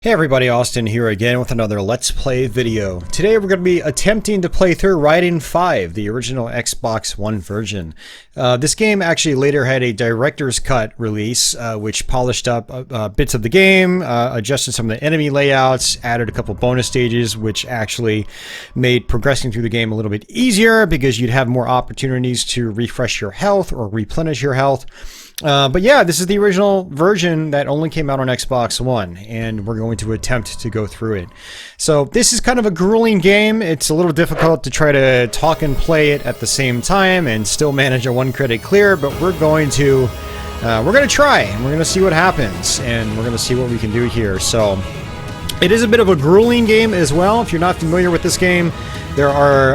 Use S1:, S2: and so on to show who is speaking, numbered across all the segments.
S1: Hey everybody, Austin here again with another Let's Play video. Today we're going to be attempting to play through Raiden V, the original Xbox One version. This game actually later had a director's cut release, which polished up bits of the game, adjusted some of the enemy layouts, added a couple bonus stages, which actually made progressing through the game a little bit easier because you'd have more opportunities to refresh your health or replenish your health. But yeah, this is the original version that only came out on Xbox One, and we're going to attempt to go through it. So this is kind of a grueling game. It's a little difficult to try to talk and play it at the same time and still manage a one-credit clear, but we're going to try, and we're going to see what happens, and we're going to see what we can do here. So it is a bit of a grueling game as well. If you're not familiar with this game, there are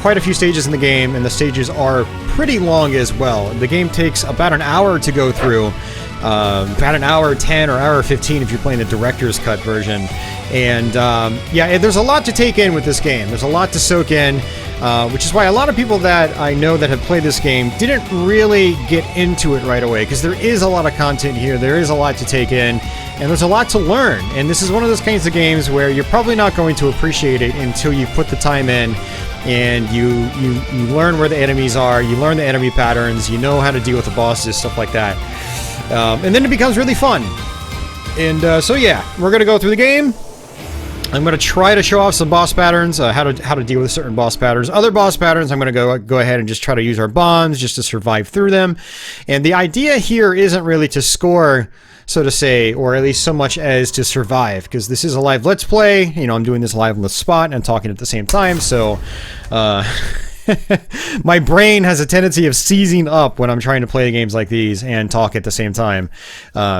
S1: quite a few stages in the game, and the stages are pretty long as well. The game takes about an hour to go through, about an hour 10 or hour 15 if you're playing the director's cut version. And yeah, there's a lot to take in with this game. There's a lot to soak in, which is why a lot of people that I know that have played this game didn't really get into it right away, because there is a lot of content here, there is a lot to take in, and there's a lot to learn. And this is one of those kinds of games where you're probably not going to appreciate it until you put the time in and you learn where the enemies are, you learn the enemy patterns, you know how to deal with the bosses, stuff like that. And then it becomes really fun. And so yeah, we're going to go through the game. I'm going to try to show off some boss patterns, how to deal with certain boss patterns. Other boss patterns, I'm going to go ahead and just try to use our bombs just to survive through them. And the idea here isn't really to score, so to say, or at least so much as to survive, because this is a live Let's Play. You know, I'm doing this live on the spot and talking at the same time, so my brain has a tendency of seizing up when I'm trying to play games like these and talk at the same time.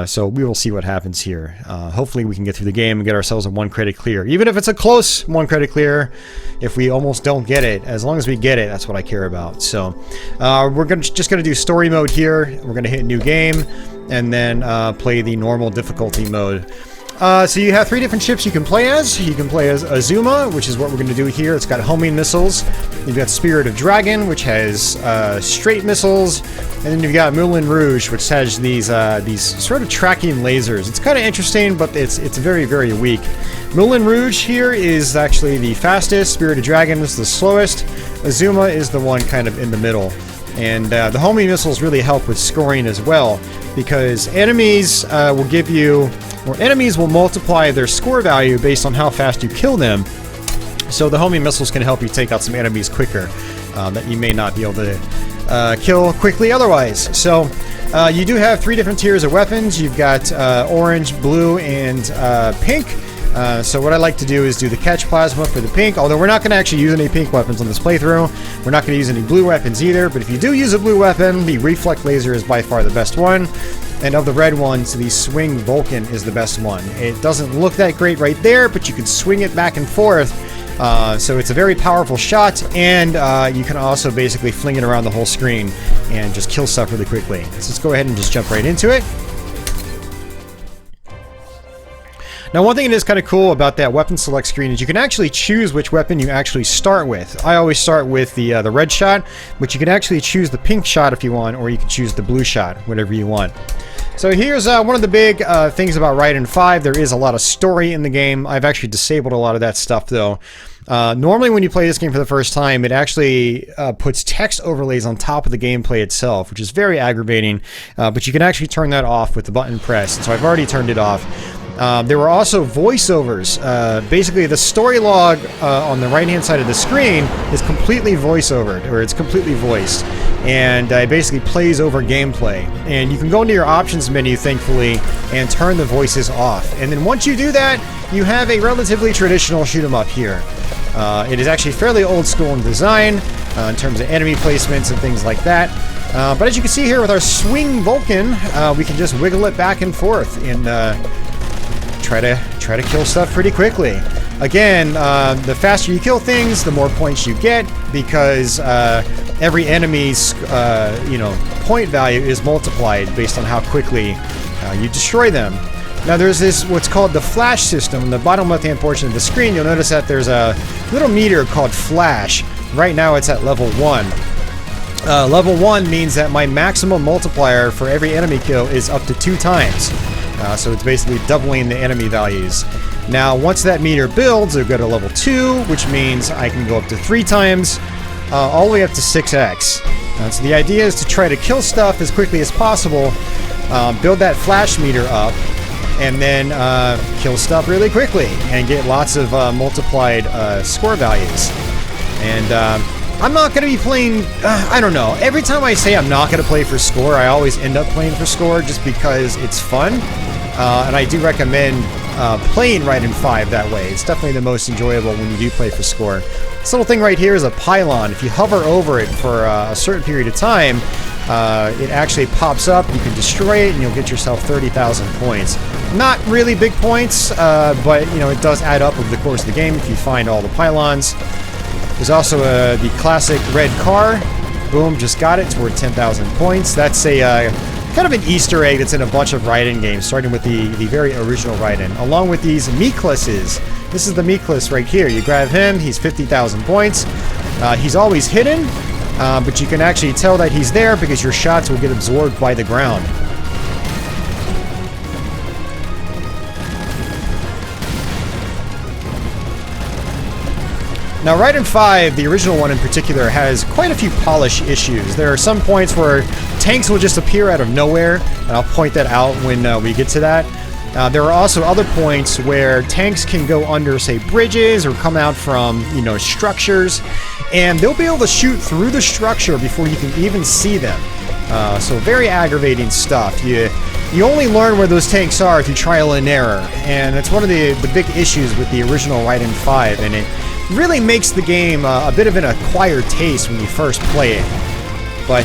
S1: So we will see what happens here. Hopefully we can get through the game and get ourselves a one-credit clear. Even if it's a close one-credit clear, if we almost don't get it, as long as we get it, that's what I care about. So we're just going to do story mode here. We're going to hit new game and then play the normal difficulty mode. So you have three different ships you can play as. You can play as Azuma, which is what we're going to do here. It's got homing missiles. You've got Spirit of Dragon, which has straight missiles, and then you've got Moulin Rouge, which has these sort of tracking lasers. It's kind of interesting, but it's very, very weak. Moulin Rouge here is actually the fastest. Spirit of Dragon is the slowest. Azuma is the one kind of in the middle. And the homing missiles really help with scoring as well, because enemies will give you, or enemies will multiply their score value based on how fast you kill them. So the homing missiles can help you take out some enemies quicker that you may not be able to kill quickly otherwise. So you do have three different tiers of weapons. You've got orange, blue, and pink. So what I like to do is do the catch plasma for the pink, although we're not going to actually use any pink weapons on this playthrough. We're not going to use any blue weapons either, but if you do use a blue weapon, the reflect laser is by far the best one. And of the red ones, the swing Vulcan is the best one. It doesn't look that great right there, but you can swing it back and forth. So it's a very powerful shot, and you can also basically fling it around the whole screen and just kill stuff really quickly. So let's go ahead and just jump right into it. Now, one thing that is kind of cool about that weapon select screen is you can actually choose which weapon you actually start with. I always start with the red shot, but you can actually choose the pink shot if you want, or you can choose the blue shot, whatever you want. So here's one of the big things about Raiden V. There is a lot of story in the game. I've actually disabled a lot of that stuff, though. Normally when you play this game for the first time, it actually puts text overlays on top of the gameplay itself, which is very aggravating, but you can actually turn that off with the button press, so I've already turned it off. There were also voiceovers. Basically, the story log on the right-hand side of the screen is completely voiceovered, or it's completely voiced, and it basically plays over gameplay. And you can go into your options menu, thankfully, and turn the voices off. And then once you do that, you have a relatively traditional shoot-'em-up here. It is actually fairly old school in design, in terms of enemy placements and things like that. But as you can see here with our swing Vulcan, we can just wiggle it back and forth and try to kill stuff pretty quickly. Again, the faster you kill things, the more points you get, because every enemy's point value is multiplied based on how quickly you destroy them. Now there's this what's called the flash system. In the bottom left-hand portion of the screen, you'll notice that there's a little meter called flash. Right now it's at level 1. Level 1 means that my maximum multiplier for every enemy kill is up to 2 times. So it's basically doubling the enemy values. Now, once that meter builds, it'll go to level 2, which means I can go up to 3 times, all the way up to 6x. So the idea is to try to kill stuff as quickly as possible, build that flash meter up, and then kill stuff really quickly and get lots of multiplied score values. And I'm not going to be playing, I don't know, every time I say I'm not going to play for score, I always end up playing for score just because it's fun. And I do recommend playing Raiden 5 that way. It's definitely the most enjoyable when you do play for score. This little thing right here is a pylon. If you hover over it for a certain period of time, it actually pops up, you can destroy it, and you'll get yourself 30,000 points. Not really big points, but you know, it does add up over the course of the game if you find all the pylons. There's also the classic red car. Boom, just got it. It's worth 10,000 points. That's a kind of an Easter egg that's in a bunch of Raiden games, starting with the very original Raiden, along with these Mikluses. This is the Miklus right here. You grab him, he's 50,000 points. He's always hidden, but you can actually tell that he's there because your shots will get absorbed by the ground. Now, Raiden 5, the original one in particular, has quite a few polish issues. There are some points where tanks will just appear out of nowhere, and I'll point that out when we get to that. There are also other points where tanks can go under, say, bridges or come out from, you know, structures, and they'll be able to shoot through the structure before you can even see them. So very aggravating stuff. You only learn where those tanks are if you trial and error, and it's one of the big issues with the original Raiden 5, and it really makes the game a bit of an acquired taste when you first play it. But,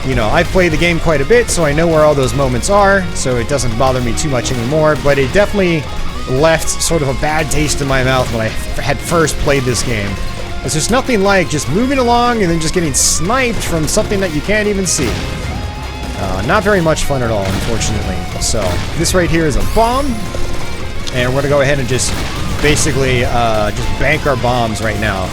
S1: you know, I've played the game quite a bit, so I know where all those moments are, so it doesn't bother me too much anymore, but it definitely left sort of a bad taste in my mouth when I had first played this game. It's just nothing like just moving along and then just getting sniped from something that you can't even see. Not very much fun at all, unfortunately. So, this right here is a bomb, and we're going to go ahead and just basically just bank our bombs right now.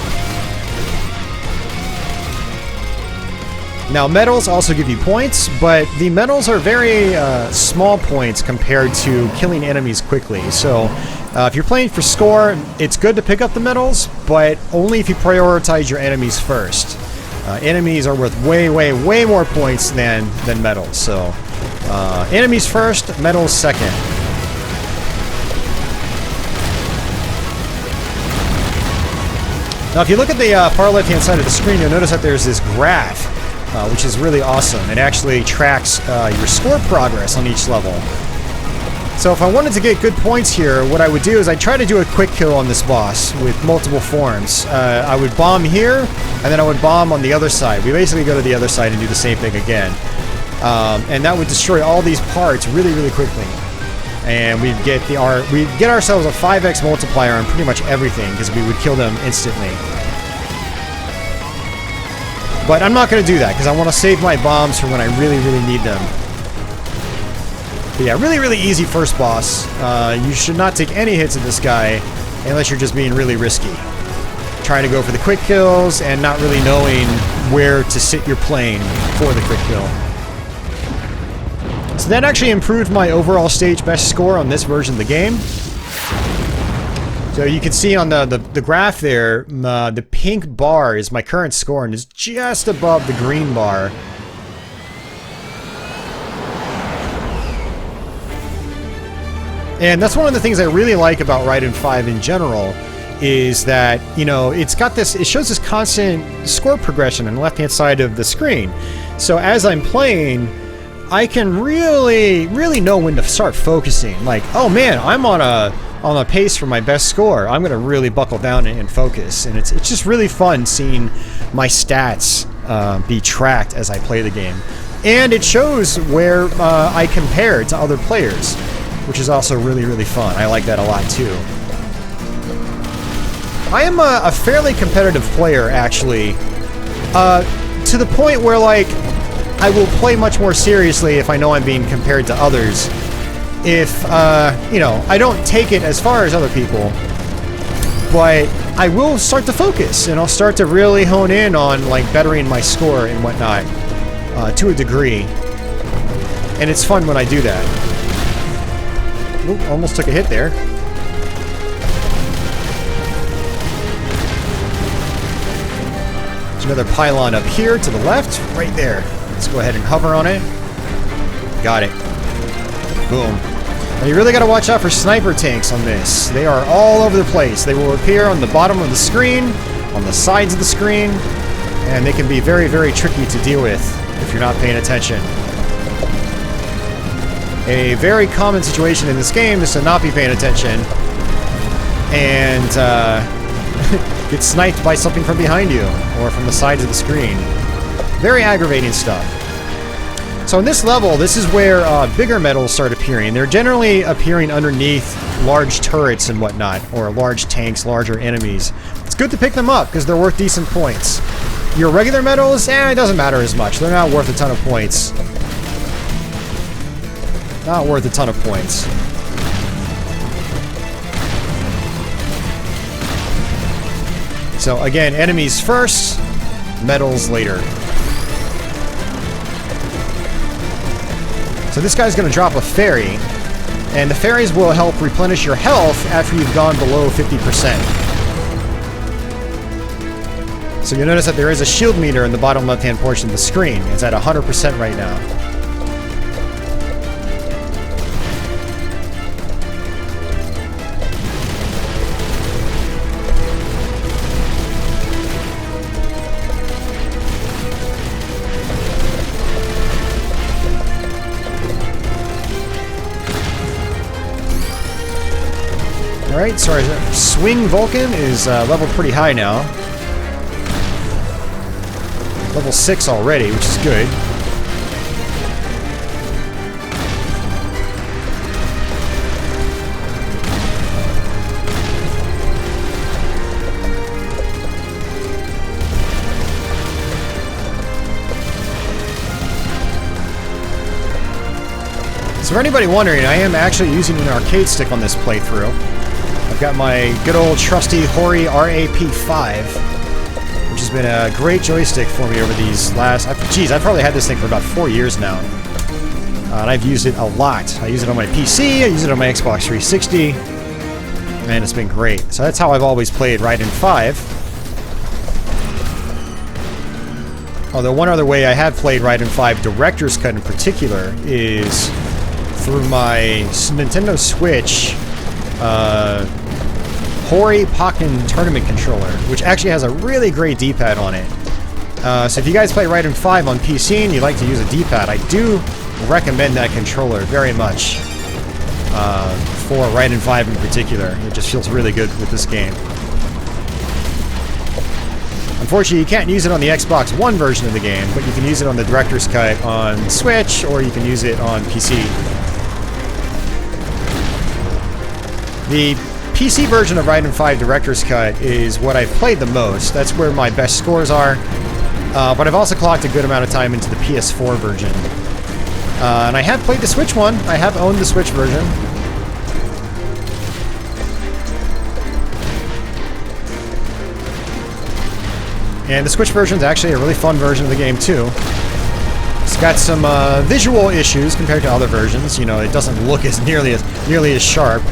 S1: Now, medals also give you points, but the medals are very small points compared to killing enemies quickly. So, if you're playing for score, it's good to pick up the medals, but only if you prioritize your enemies first. Enemies are worth way, way, way more points than medals. So, enemies first, medals second. Now, if you look at the far left-hand side of the screen, you'll notice that there's this graph, which is really awesome. It actually tracks your score progress on each level. So if I wanted to get good points here, what I would do is I'd try to do a quick kill on this boss with multiple forms. I would bomb here, and then I would bomb on the other side. We basically go to the other side and do the same thing again. And that would destroy all these parts really, really quickly. And we'd get ourselves a 5x multiplier on pretty much everything because we would kill them instantly. But I'm not going to do that because I want to save my bombs for when I really, really need them. But yeah, really, really easy first boss. You should not take any hits at this guy unless you're just being really risky. Trying to go for the quick kills and not really knowing where to sit your plane for the quick kill. So that actually improved my overall stage best score on this version of the game. So you can see on the graph there, the pink bar is my current score and is just above the green bar. And that's one of the things I really like about Raiden 5 in general, is that, you know, it shows this constant score progression on the left-hand side of the screen. So as I'm playing, I can really, really know when to start focusing. Like, oh man, I'm on a pace for my best score. I'm gonna really buckle down and focus. And it's just really fun seeing my stats be tracked as I play the game. And it shows where I compare to other players, which is also really, really fun. I like that a lot too. I am a fairly competitive player, actually, to the point where, like, I will play much more seriously if I know I'm being compared to others. If, you know, I don't take it as far as other people, but I will start to focus, and I'll start to really hone in on, like, bettering my score and whatnot, to a degree. And it's fun when I do that. Oop, almost took a hit there. There's another pylon up here to the left, right there. Let's go ahead and hover on it. Got it. Boom. Now you really got to watch out for sniper tanks on this. They are all over the place. They will appear on the bottom of the screen, on the sides of the screen, and they can be very, very tricky to deal with if you're not paying attention. A very common situation in this game is to not be paying attention and get sniped by something from behind you or from the sides of the screen. Very aggravating stuff. So in this level, this is where bigger medals start appearing. They're generally appearing underneath large turrets and whatnot, or large tanks, larger enemies. It's good to pick them up because they're worth decent points. Your regular medals, it doesn't matter as much. They're not worth a ton of points. Not worth a ton of points. So again, enemies first, medals later. So this guy's going to drop a fairy, and the fairies will help replenish your health after you've gone below 50%. So you'll notice that there is a shield meter in the bottom left-hand portion of the screen. It's at 100% right now. Alright, so our swing Vulcan is leveled pretty high now. Level 6 already, which is good. So for anybody wondering, I am actually using an arcade stick on this playthrough. I've got my good old trusty Hori RAP5, which has been a great joystick for me over these last... Geez, I've probably had this thing for about 4 years now. And I've used it a lot. I use it on my PC, I use it on my Xbox 360, and it's been great. So that's how I've always played Raiden 5. Although one other way I have played Raiden 5 Director's Cut in particular is through my Nintendo Switch Hori Pokken Tournament controller, which actually has a really great D-pad on it. So if you guys play Raiden 5 on PC and you like to use a D-pad, I do recommend that controller very much for Raiden 5 in particular. It just feels really good with this game. Unfortunately, you can't use it on the Xbox One version of the game, but you can use it on the Director's Cut on Switch, or you can use it on PC. The PC version of Raiden 5 Director's Cut is what I've played the most. That's where my best scores are. But I've also clocked a good amount of time into the PS4 version. And I have played the Switch one. I have owned the Switch version. And the Switch version is actually a really fun version of the game too. It's got some visual issues compared to other versions. You know, it doesn't look as nearly as sharp.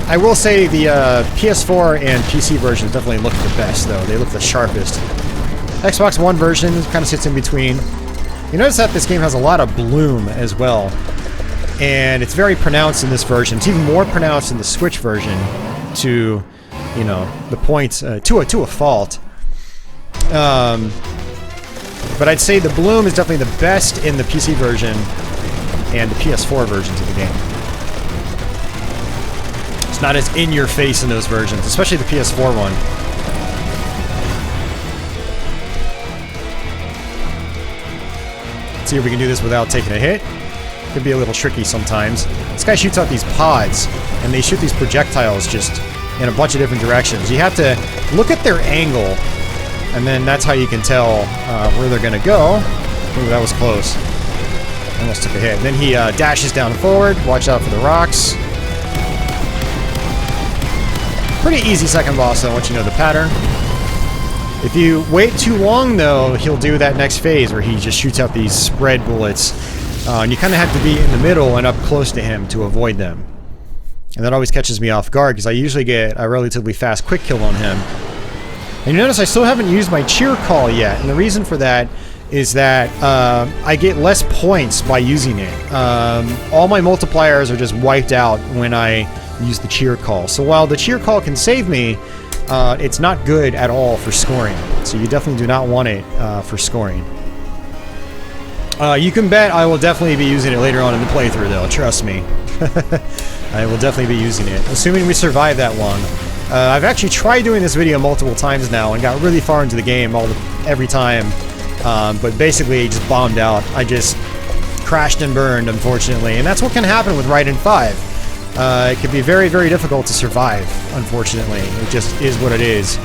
S1: I will say the PS4 and PC versions definitely look the best, though. They look the sharpest. Xbox One version kind of sits in between. You notice that this game has a lot of bloom as well, and it's very pronounced in this version. It's even more pronounced in the Switch version, to, you know, the point to a fault. But I'd say the bloom is definitely the best in the PC version and the PS4 versions of the game. It's not as in your face in those versions, especially the PS4 one. Let's see if we can do this without taking a hit. Could be a little tricky sometimes. This guy shoots out these pods, and they shoot these projectiles just in a bunch of different directions. You have to look at their angle, and then that's how you can tell where they're going to go. Ooh, that was close. Almost took a hit. And then he dashes down forward. Watch out for the rocks. Pretty easy second boss, though, once you know the pattern. If you wait too long, though, he'll do that next phase where he just shoots out these spread bullets And you kind of have to be in the middle and up close to him to avoid them. And that always catches me off guard, because I usually get a relatively fast quick kill on him. And you notice I still haven't used my cheer call yet, and the reason for that is that I get less points by using it. All my multipliers are just wiped out when I use the cheer call. So while the cheer call can save me, it's not good at all for scoring. So you definitely do not want it for scoring. You can bet I will definitely be using it later on in the playthrough, though. Trust me. I will definitely be using it, assuming we survive that long. I've actually tried doing this video multiple times now and got really far into the game every time, but basically just bombed out. I just crashed and burned, unfortunately, and that's what can happen with Raiden 5. It can be very, very difficult to survive, unfortunately. It just is what it is.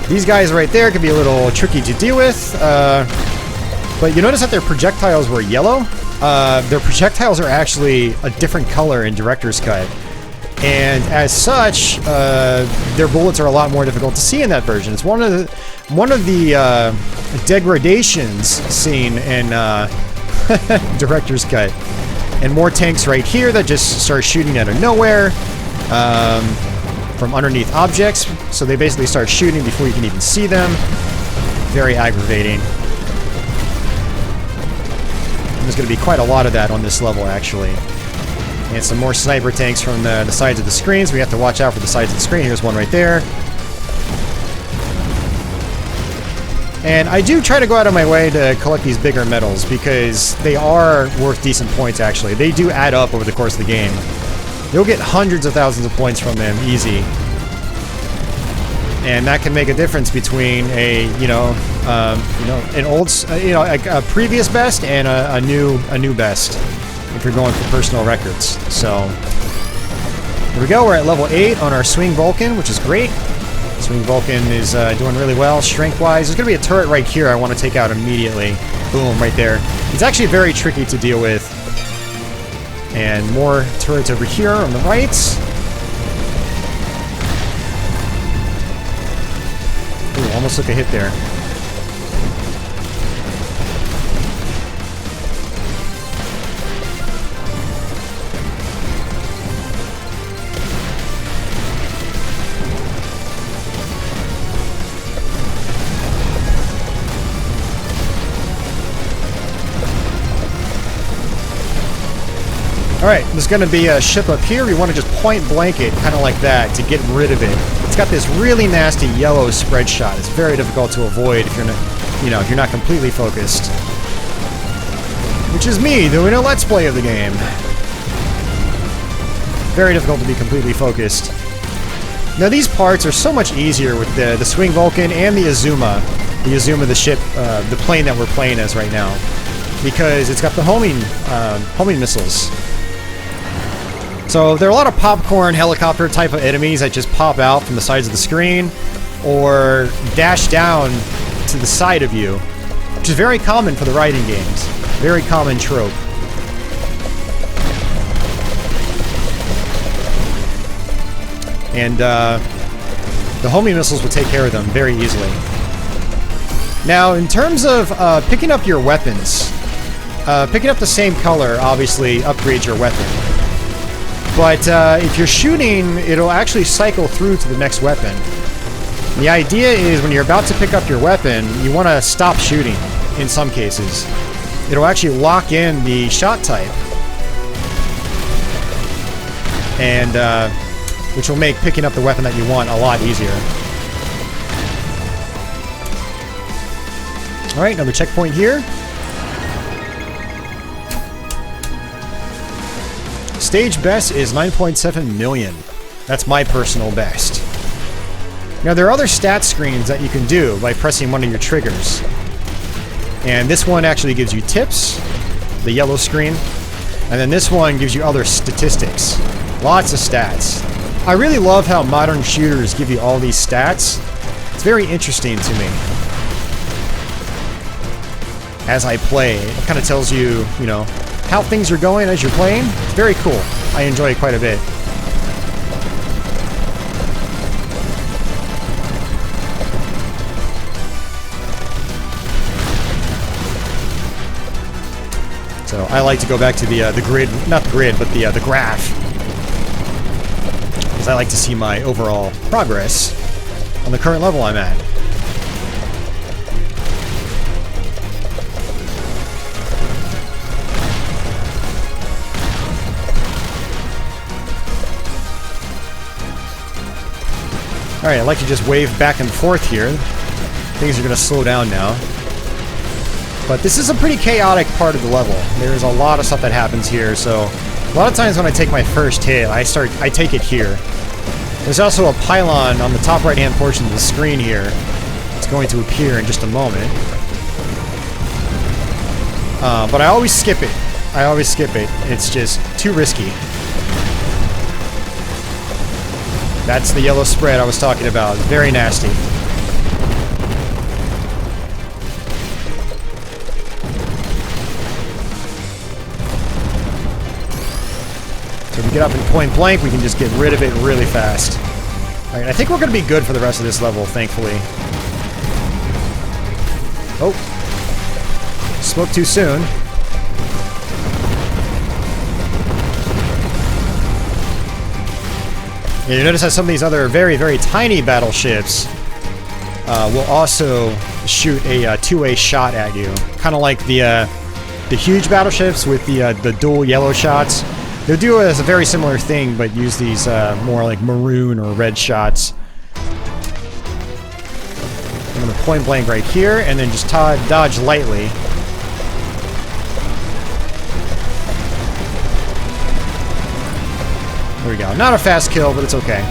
S1: These guys right there can be a little tricky to deal with, but you notice that their projectiles were yellow? Their projectiles are actually a different color in Director's Cut. And as such, their bullets are a lot more difficult to see in that version. It's one of the degradations seen in Director's Cut. And more tanks right here that just start shooting out of nowhere from underneath objects. So they basically start shooting before you can even see them. Very aggravating. And there's going to be quite a lot of that on this level, actually. And some more sniper tanks from the sides of the screens. We have to watch out for the sides of the screen. Here's one right there. And I do try to go out of my way to collect these bigger medals because they are worth decent points, actually. They do add up over the course of the game. You'll get hundreds of thousands of points from them, easy. And that can make a difference between a previous best and a new best if you're going for personal records. So here we go. We're at level 8 on our Swing Vulcan, which is great. Swing Vulcan is doing really well strength-wise. There's going to be a turret right here I want to take out immediately. Boom, right there. It's actually very tricky to deal with. And more turrets over here on the right. Ooh, almost took a hit there. Alright, there's going to be a ship up here. We want to just point blank it, kind of like that, to get rid of it. It's got this really nasty yellow spread shot. It's very difficult to avoid if you're not, if you're not completely focused. Which is me doing a let's play of the game. Very difficult to be completely focused. Now these parts are so much easier with the Swing Vulcan and the Azuma. The Azuma, the ship, the plane that we're playing as right now. Because it's got the homing missiles. So there are a lot of popcorn helicopter type of enemies that just pop out from the sides of the screen or dash down to the side of you, which is very common for the Raiden games. Very common trope. And the homing missiles will take care of them very easily. Now, in terms of picking up your weapons, picking up the same color obviously upgrades your weapon. But if you're shooting, it'll actually cycle through to the next weapon. The idea is when you're about to pick up your weapon, you want to stop shooting in some cases. It'll actually lock in the shot type. And which will make picking up the weapon that you want a lot easier. Alright, another checkpoint here. Stage best is 9.7 million. That's my personal best. Now there are other stat screens that you can do by pressing one of your triggers. And this one actually gives you tips, the yellow screen. And then this one gives you other statistics. Lots of stats. I really love how modern shooters give you all these stats. It's very interesting to me. As I play, it kind of tells you, how things are going as you're playing. It's very cool. I enjoy it quite a bit. So I like to go back to the grid, not the grid, but the graph, because I like to see my overall progress on the current level I'm at. Alright, I like to just wave back and forth here. Things are going to slow down now. But this is a pretty chaotic part of the level. There's a lot of stuff that happens here, so a lot of times when I take my first hit, I take it here. There's also a pylon on the top right-hand portion of the screen here. It's going to appear in just a moment. But I always skip it. I always skip it. It's just too risky. That's the yellow spread I was talking about. Very nasty. So if we get up in point blank, we can just get rid of it really fast. Alright, I think we're going to be good for the rest of this level, thankfully. Oh. Spoke too soon. Yeah, you notice how some of these other very, very tiny battleships will also shoot a two-way shot at you. Kind of like the huge battleships with the dual yellow shots. They'll do a very similar thing, but use these more like maroon or red shots. I'm going to point blank right here, and then just dodge lightly. There we go. Not a fast kill, but it's okay.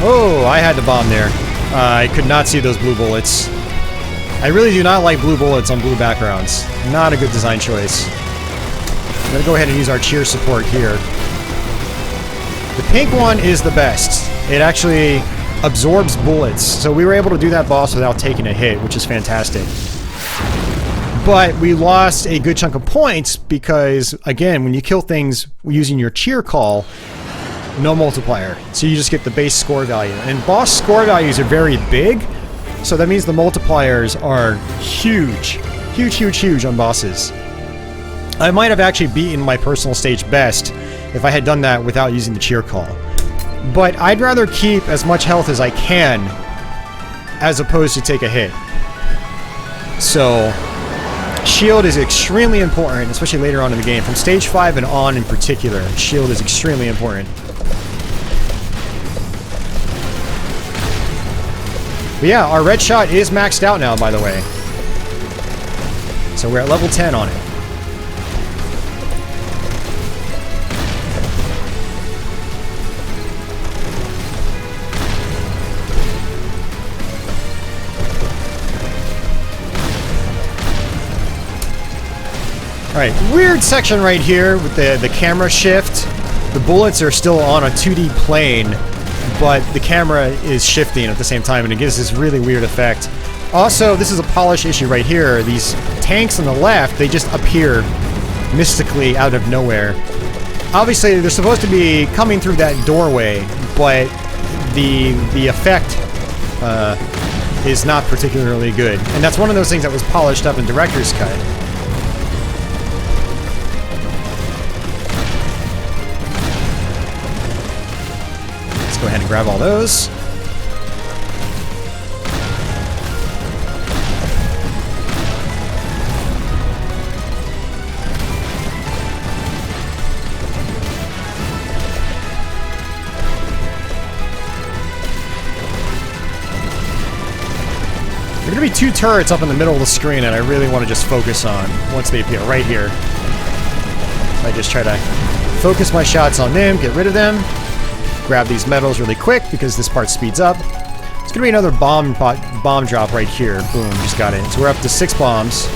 S1: Oh, I had to bomb there. I could not see those blue bullets. I really do not like blue bullets on blue backgrounds. Not a good design choice. I'm going to go ahead and use our cheer support here. The pink one is the best. It actually absorbs bullets, so we were able to do that boss without taking a hit, which is fantastic. But we lost a good chunk of points because, again, when you kill things using your cheer call, no multiplier. So you just get the base score value. And boss score values are very big, so that means the multipliers are huge. Huge, huge, huge on bosses. I might have actually beaten my personal stage best if I had done that without using the cheer call. But I'd rather keep as much health as I can as opposed to take a hit. So shield is extremely important, especially later on in the game. From stage 5 and on in particular, shield is extremely important. But yeah, our red shot is maxed out now, by the way. So we're at level 10 on it. Alright, weird section right here with the camera shift. The bullets are still on a 2D plane, but the camera is shifting at the same time, and it gives this really weird effect. Also, this is a polish issue right here. These tanks on the left, they just appear mystically out of nowhere. Obviously, they're supposed to be coming through that doorway, but the effect is not particularly good. And that's one of those things that was polished up in Director's Cut. Go ahead and grab all those. There are going to be two turrets up in the middle of the screen that I really want to just focus on once they appear right here. So I just try to focus my shots on them, get rid of them. Grab these medals really quick because this part speeds up. It's gonna be another bomb drop right here. Boom, just got it. So we're up to 6 bombs.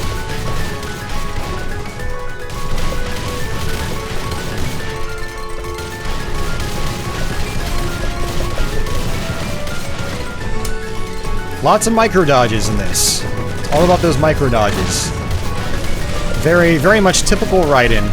S1: Lots of micro dodges in this. It's all about those micro dodges. Very, very much typical Raiden.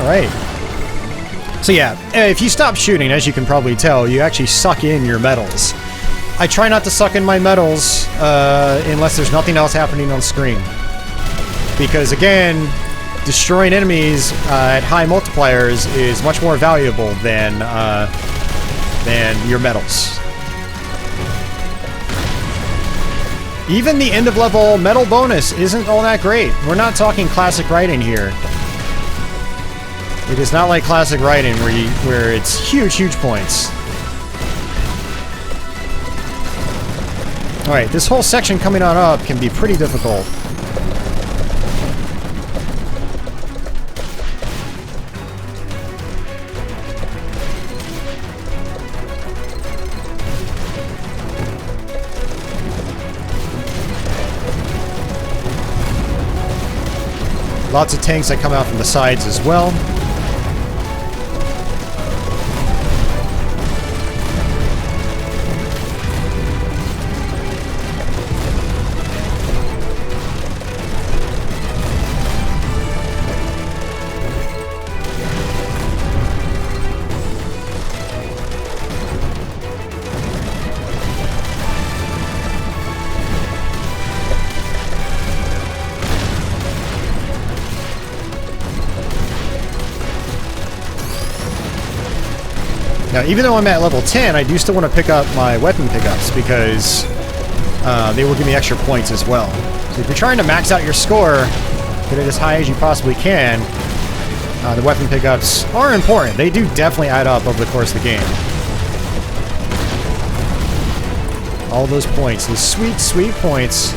S1: Alright. So yeah, if you stop shooting, as you can probably tell, you actually suck in your medals. I try not to suck in my medals unless there's nothing else happening on screen. Because again, destroying enemies at high multipliers is much more valuable than your medals. Even the end of level medal bonus isn't all that great. We're not talking classic Raiden here. It is not like classic Raiden where it's huge points. Alright, this whole section coming on up can be pretty difficult. Lots of tanks that come out from the sides as well. Now, even though I'm at level 10, I do still want to pick up my weapon pickups because they will give me extra points as well. So if you're trying to max out your score, get it as high as you possibly can, the weapon pickups are important. They do definitely add up over the course of the game. All those points, those sweet points.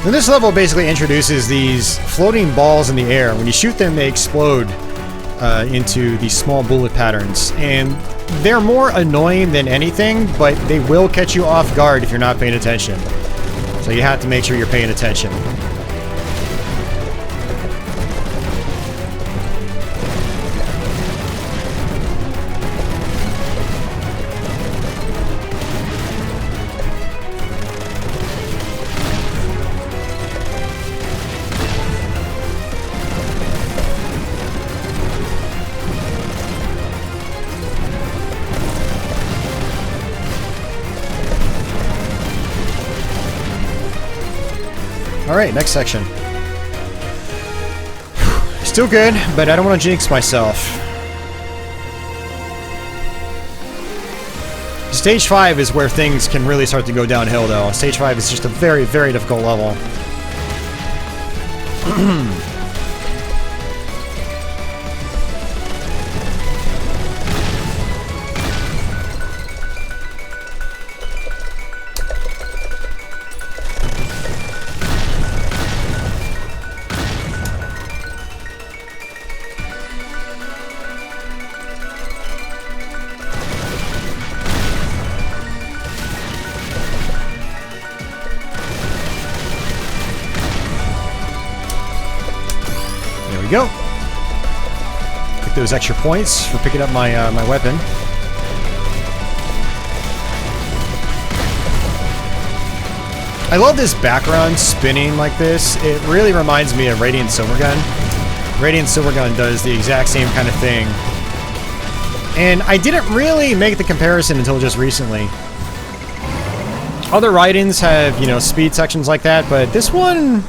S1: Then this level basically introduces these floating balls in the air. When you shoot them, they explode into these small bullet patterns. And they're more annoying than anything, but they will catch you off guard if you're not paying attention. So you have to make sure you're paying attention. Alright, next section. Still good, but I don't want to jinx myself. Stage 5 is where things can really start to go downhill, though. Stage 5 is just a very difficult level. Go. Get those extra points for picking up my my weapon. I love this background spinning like this. It really reminds me of Raiden Silvergun. Raiden Silvergun does the exact same kind of thing. And I didn't really make the comparison until just recently. Other Raidens have, you know, speed sections like that, but this one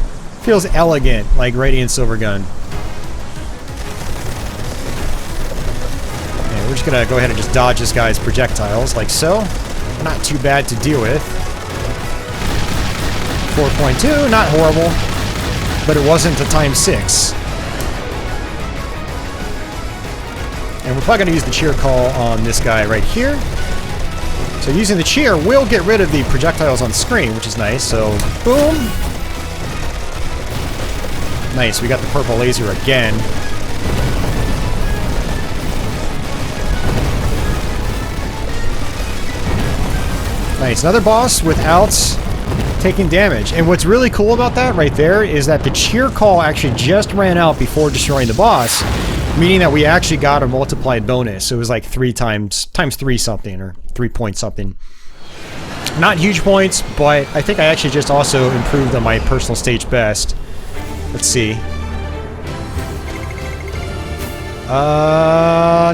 S1: feels elegant like Raiden Silvergun. We're just gonna go ahead and just dodge this guy's projectiles, like so. Not too bad to deal with. 4.2, not horrible, but it wasn't a times 6. And we're probably gonna use the cheer call on this guy right here. So using the cheer will get rid of the projectiles on screen, which is nice, so boom. Nice, we got the purple laser again. Nice, another boss without taking damage. And what's really cool about that right there is that the cheer call actually just ran out before destroying the boss, meaning that we actually got a multiplied bonus. So it was like 3 times 3 something, or 3 point something. Not huge points, but I think I actually just also improved on my personal stage best. Let's see.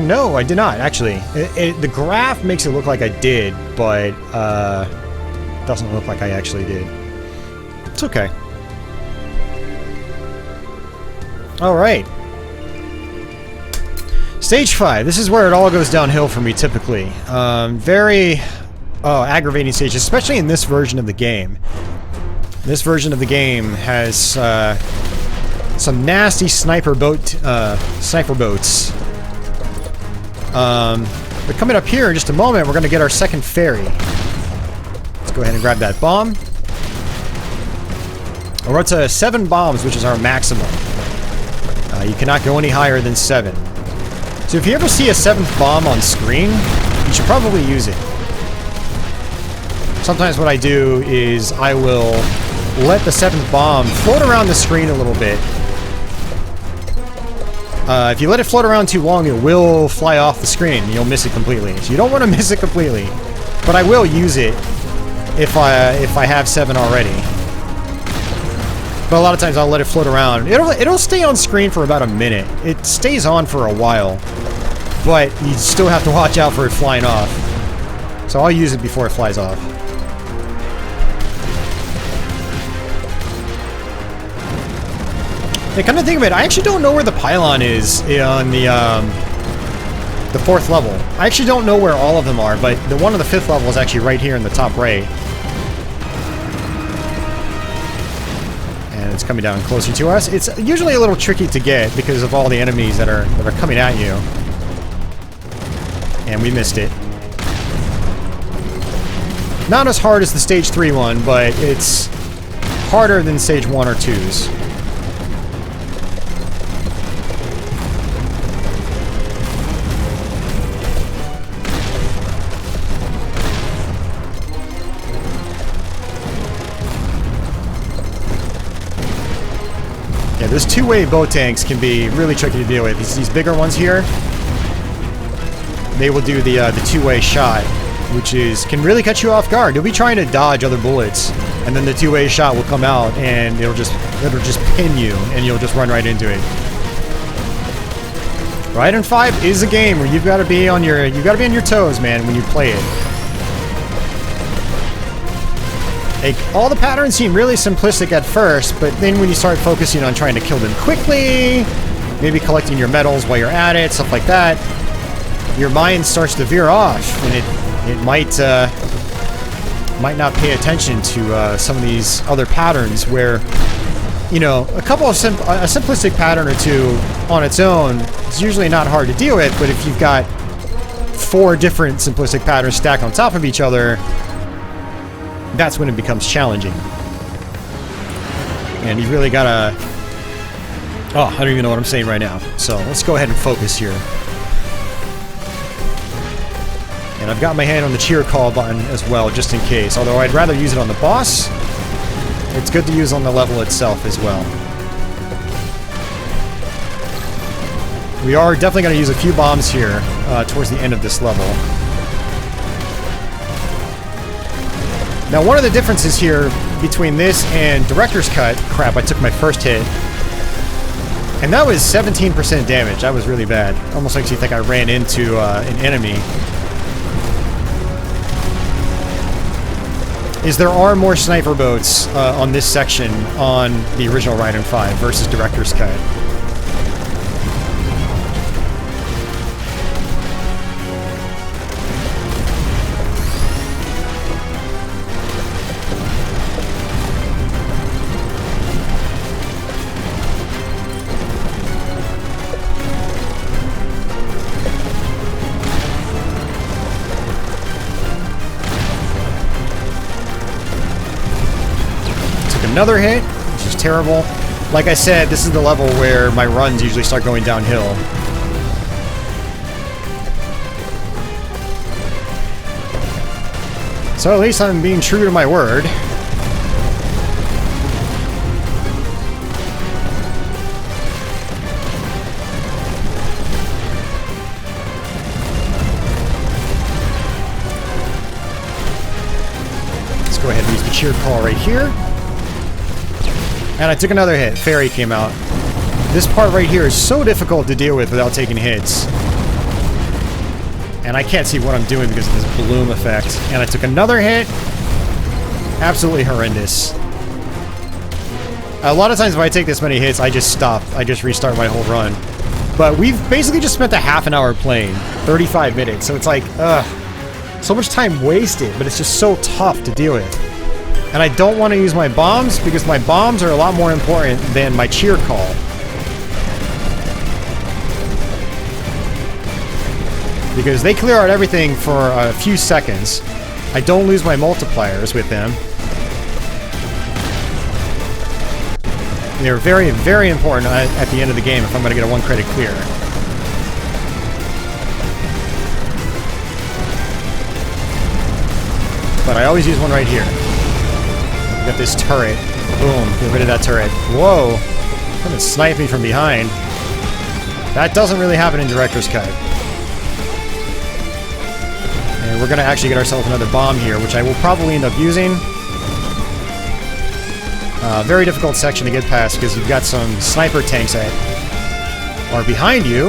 S1: No, I did not, actually. The graph makes it look like I did, but, doesn't look like I actually did. It's okay. Alright. Stage 5. This is where it all goes downhill for me, typically. Very aggravating stage, especially in this version of the game. This version of the game has some nasty sniper boats. But coming up here in just a moment, we're going to get our second ferry. Let's go ahead and grab that bomb. We're up to 7 bombs, which is our maximum. You cannot go any higher than 7. So if you ever see a 7th bomb on screen, you should probably use it. Sometimes what I do is I will let the 7th bomb float around the screen a little bit. If you let it float around too long, it will fly off the screen and you'll miss it completely. So you don't want to miss it completely. But I will use it if I have 7 already. But a lot of times I'll let it float around. It'll stay on screen for about a minute. It stays on for a while, but you still have to watch out for it flying off. So I'll use it before it flies off. Yeah, come to think of it, I actually don't know where the pylon is on the 4th level. I actually don't know where all of them are, but the one on the 5th level is actually right here in the top right. And it's coming down closer to us. It's usually a little tricky to get because of all the enemies that are coming at you. And we missed it. Not as hard as the stage 3 one, but it's harder than stage 1 or 2's. Yeah, those two-way boat tanks can be really tricky to deal with. These bigger ones here, they will do the two-way shot, which can really catch you off guard. You'll be trying to dodge other bullets, and then the two-way shot will come out, and it'll just pin you, and you'll just run right into it. Raiden 5 is a game where you've got to be on your toes, man, when you play it. Like, all the patterns seem really simplistic at first, but then when you start focusing on trying to kill them quickly, maybe collecting your medals while you're at it, stuff like that, your mind starts to veer off, and it might not pay attention to some of these other patterns where, you know, a simplistic pattern or two on its own is usually not hard to deal with, but if you've got 4 different simplistic patterns stacked on top of each other, that's when it becomes challenging. And you really gotta... Oh, I don't even know what I'm saying right now. So let's go ahead and focus here. And I've got my hand on the cheer call button as well, just in case. Although I'd rather use it on the boss, it's good to use on the level itself as well. We are definitely going to use a few bombs here towards the end of this level. Now, one of the differences here between this and Director's Cut... Crap, I took my first hit. And that was 17% damage. That was really bad. Almost makes you think I ran into an enemy. There are more sniper boats on this section on the original Raiden 5 versus Director's Cut. Another hit, which is terrible. Like I said, this is the level where my runs usually start going downhill. So at least I'm being true to my word. cheer call right here. And I took another hit. Fairy came out. This part right here is so difficult to deal with without taking hits. And I can't see what I'm doing because of this bloom effect. And I took another hit. Absolutely horrendous. A lot of times if I take this many hits, I just stop. I just restart my whole run. But we've basically just spent a half an hour playing. 35 minutes. So it's like, so much time wasted, but it's just so tough to deal with. And I don't want to use my bombs because my bombs are a lot more important than my cheer call. Because they clear out everything for a few seconds. I don't lose my multipliers with them. They're very, very important at the end of the game if I'm going to get a 1 credit clear. But I always use one right here. Got this turret. Boom. Get rid of that turret. Whoa. Gonna snipe me from behind. That doesn't really happen in Director's Cut. And we're gonna actually get ourselves another bomb here, which I will probably end up using. Very difficult section to get past because you've got some sniper tanks that are behind you.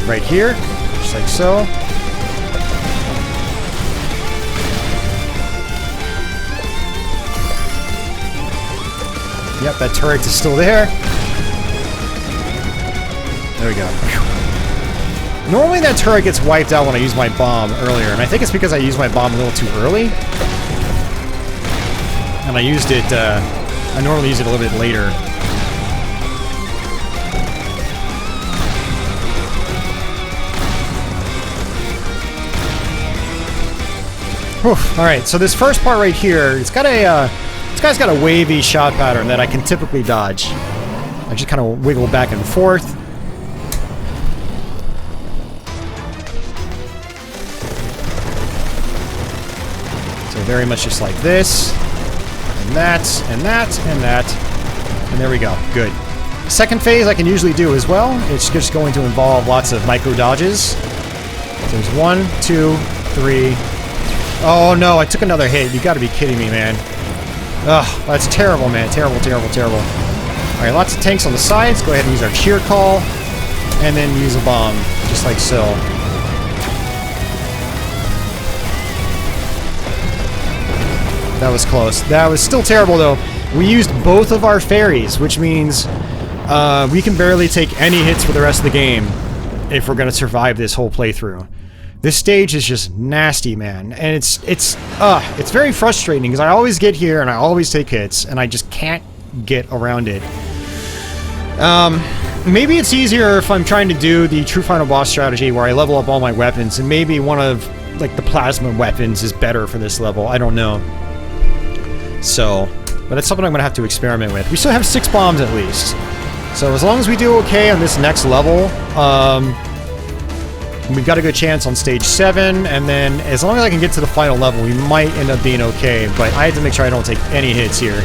S1: Right here. Just like so. Yep, that turret is still there. There we go. Whew. Normally that turret gets wiped out when I use my bomb earlier, and I think it's because I used my bomb a little too early. And I used it, I normally use it a little bit later. Alright, so this first part right here, it's got a, this guy's got a wavy shot pattern that I can typically dodge. I just kind of wiggle back and forth. So very much just like this. And that, and that, and that. And there we go. Good. Second phase I can usually do as well. It's just going to involve lots of micro dodges. So there's 1, 2, 3. Oh no, I took another hit. You gotta be kidding me, man. Ugh, that's terrible, man. Terrible, terrible, terrible. Alright, lots of tanks on the sides. Go ahead and use our cheer call. And then use a bomb, just like so. That was close. That was still terrible, though. We used both of our fairies, which means we can barely take any hits for the rest of the game if we're going to survive this whole playthrough. This stage is just nasty, man. And it's very frustrating because I always get here and I always take hits and I just can't get around it. Maybe it's easier if I'm trying to do the true final boss strategy where I level up all my weapons, and maybe one of like the plasma weapons is better for this level. I don't know. So, but it's something I'm gonna have to experiment with. We still have 6 bombs at least. So as long as we do okay on this next level, we've got a good chance on stage 7, and then as long as I can get to the final level, we might end up being okay, but I have to make sure I don't take any hits here.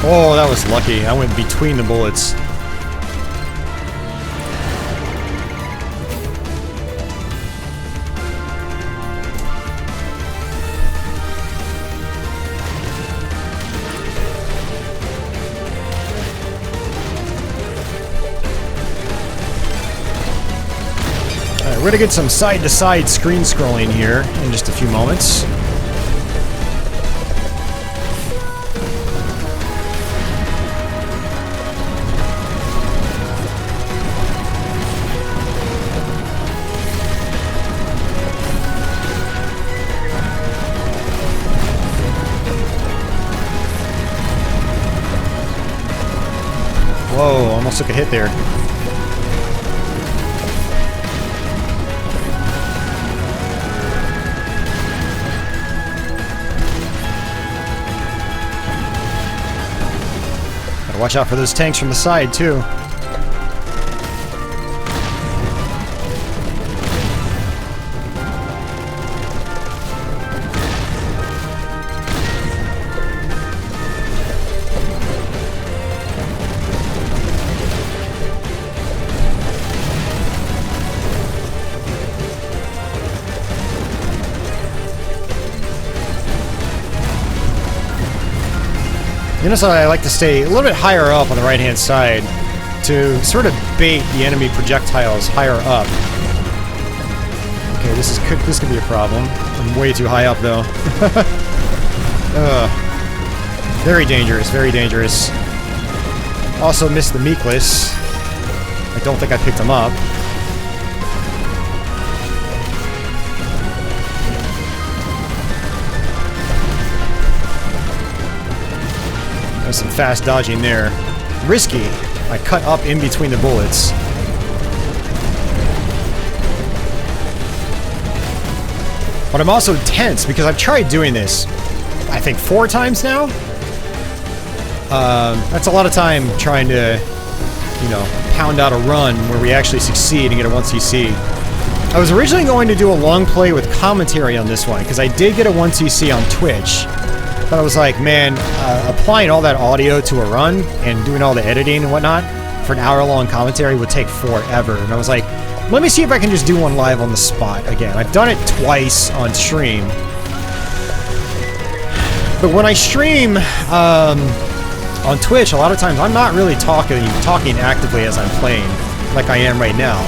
S1: Oh, that was lucky. I went between the bullets. Alright, we're gonna get some side-to-side screen scrolling here in just a few moments. Almost took a hit there. Gotta watch out for those tanks from the side, too. You know, so I like to stay a little bit higher up on the right-hand side to sort of bait the enemy projectiles higher up. Okay, this could be a problem. I'm way too high up, though. Very dangerous, very dangerous. Also missed the Meekless. I don't think I picked him up. There's some fast dodging there. Risky. I cut up in between the bullets. But I'm also tense because I've tried doing this, I think 4 times now. That's a lot of time trying to, you know, pound out a run where we actually succeed and get a 1cc. I was originally going to do a long play with commentary on this one because I did get a 1cc on Twitch. But I was like, man, applying all that audio to a run and doing all the editing and whatnot for an hour-long commentary would take forever. And I was like, let me see if I can just do one live on the spot again. I've done it twice on stream. But when I stream on Twitch, a lot of times I'm not really talking actively as I'm playing, like I am right now.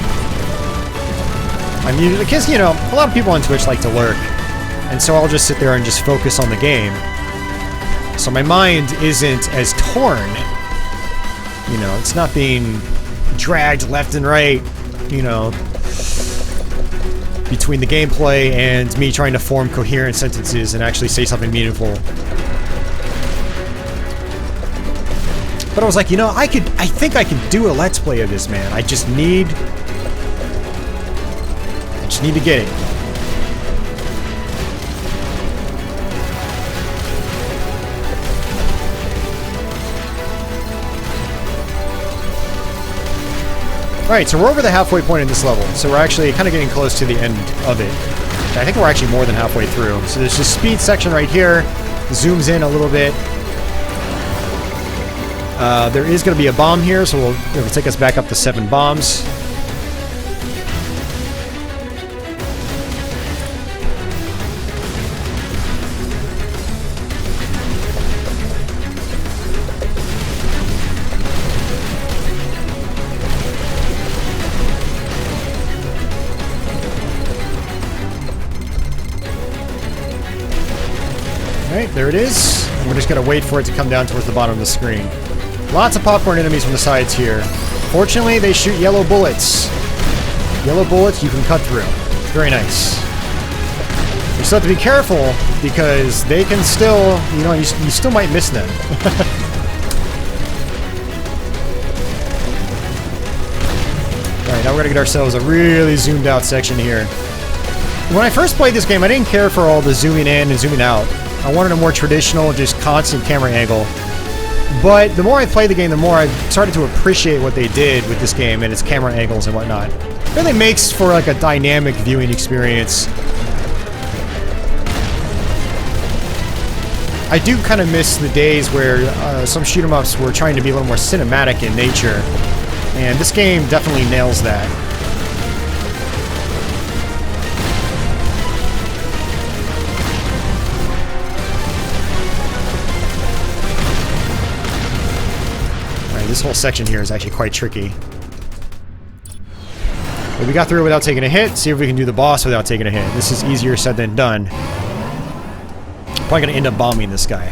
S1: I'm usually, because, you know, a lot of people on Twitch like to lurk. And so I'll just sit there and just focus on the game. So my mind isn't as torn. You know, it's not being dragged left and right, you know, between the gameplay and me trying to form coherent sentences and actually say something meaningful. But I was like, you know, I think I can do a Let's Play of this, man. I just need to get it. Alright, so we're over the halfway point in this level, so we're actually kind of getting close to the end of it. I think we're actually more than halfway through. So there's this speed section right here, zooms in a little bit. There is going to be a bomb here, so it'll take us back up to 7 bombs. Alright, there it is. And we're just going to wait for it to come down towards the bottom of the screen. Lots of popcorn enemies from the sides here. Fortunately, they shoot yellow bullets. Yellow bullets you can cut through. Very nice. You still have to be careful, because they can still, you know, you still might miss them. Alright, now we're going to get ourselves a really zoomed out section here. When I first played this game, I didn't care for all the zooming in and zooming out. I wanted a more traditional, just constant camera angle. But the more I played the game, the more I started to appreciate what they did with this game and its camera angles and whatnot. It really makes for like a dynamic viewing experience. I do kind of miss the days where some shoot-em-ups were trying to be a little more cinematic in nature. And this game definitely nails that. This whole section here is actually quite tricky. But we got through it without taking a hit. See if we can do the boss without taking a hit. This is easier said than done. Probably gonna end up bombing this guy.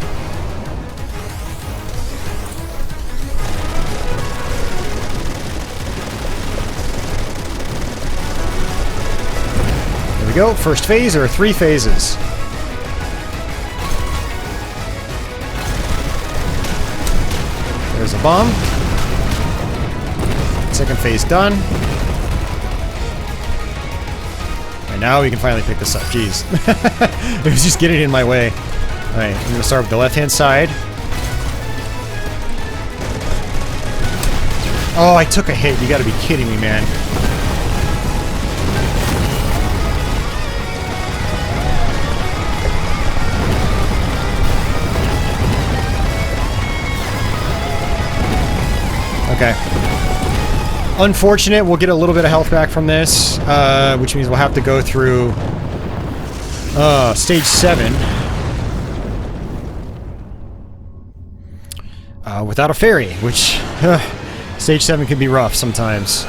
S1: There we go. First phase. There are 3 phases. There's a bomb. Second phase done. And now we can finally pick this up. Jeez. It was just getting in my way. Alright, I'm gonna start with the left-hand side. Oh, I took a hit. You gotta be kidding me, man. Okay. Unfortunate, we'll get a little bit of health back from this, which means we'll have to go through stage 7 without a fairy, which stage 7 can be rough sometimes.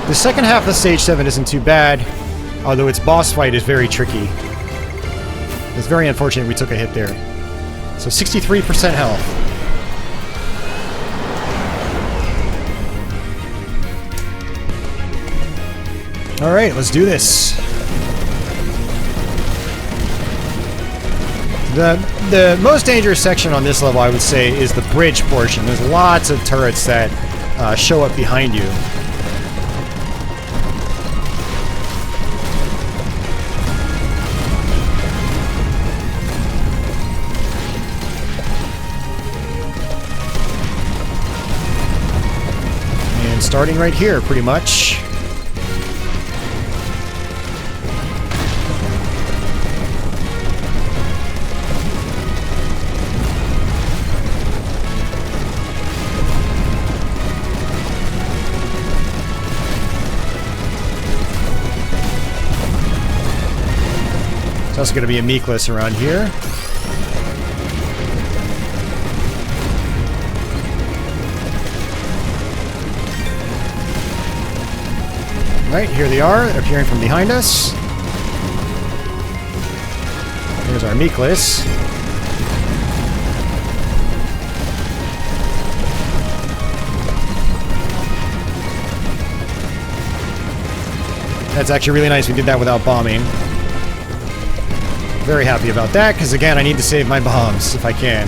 S1: The second half of stage 7 isn't too bad, although its boss fight is very tricky. It's very unfortunate we took a hit there. So 63% health. Alright, let's do this. The most dangerous section on this level, I would say, is the bridge portion. There's lots of turrets that show up behind you. And starting right here, pretty much. There's also going to be a Meekless around here. Right, here they are, appearing from behind us. There's our Meekless. That's actually really nice we did that without bombing. Very happy about that, because again, I need to save my bombs if I can.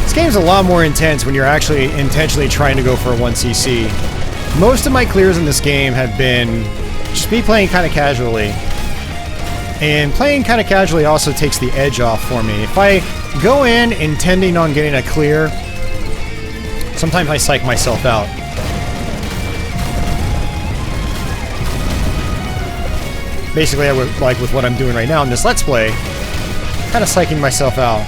S1: This game's a lot more intense when you're actually intentionally trying to go for a 1cc. Most of my clears in this game have been just me playing kind of casually. And playing kind of casually also takes the edge off for me. If I go in intending on getting a clear, sometimes I psych myself out. Basically, I would, like with what I'm doing right now in this Let's Play, kind of psyching myself out.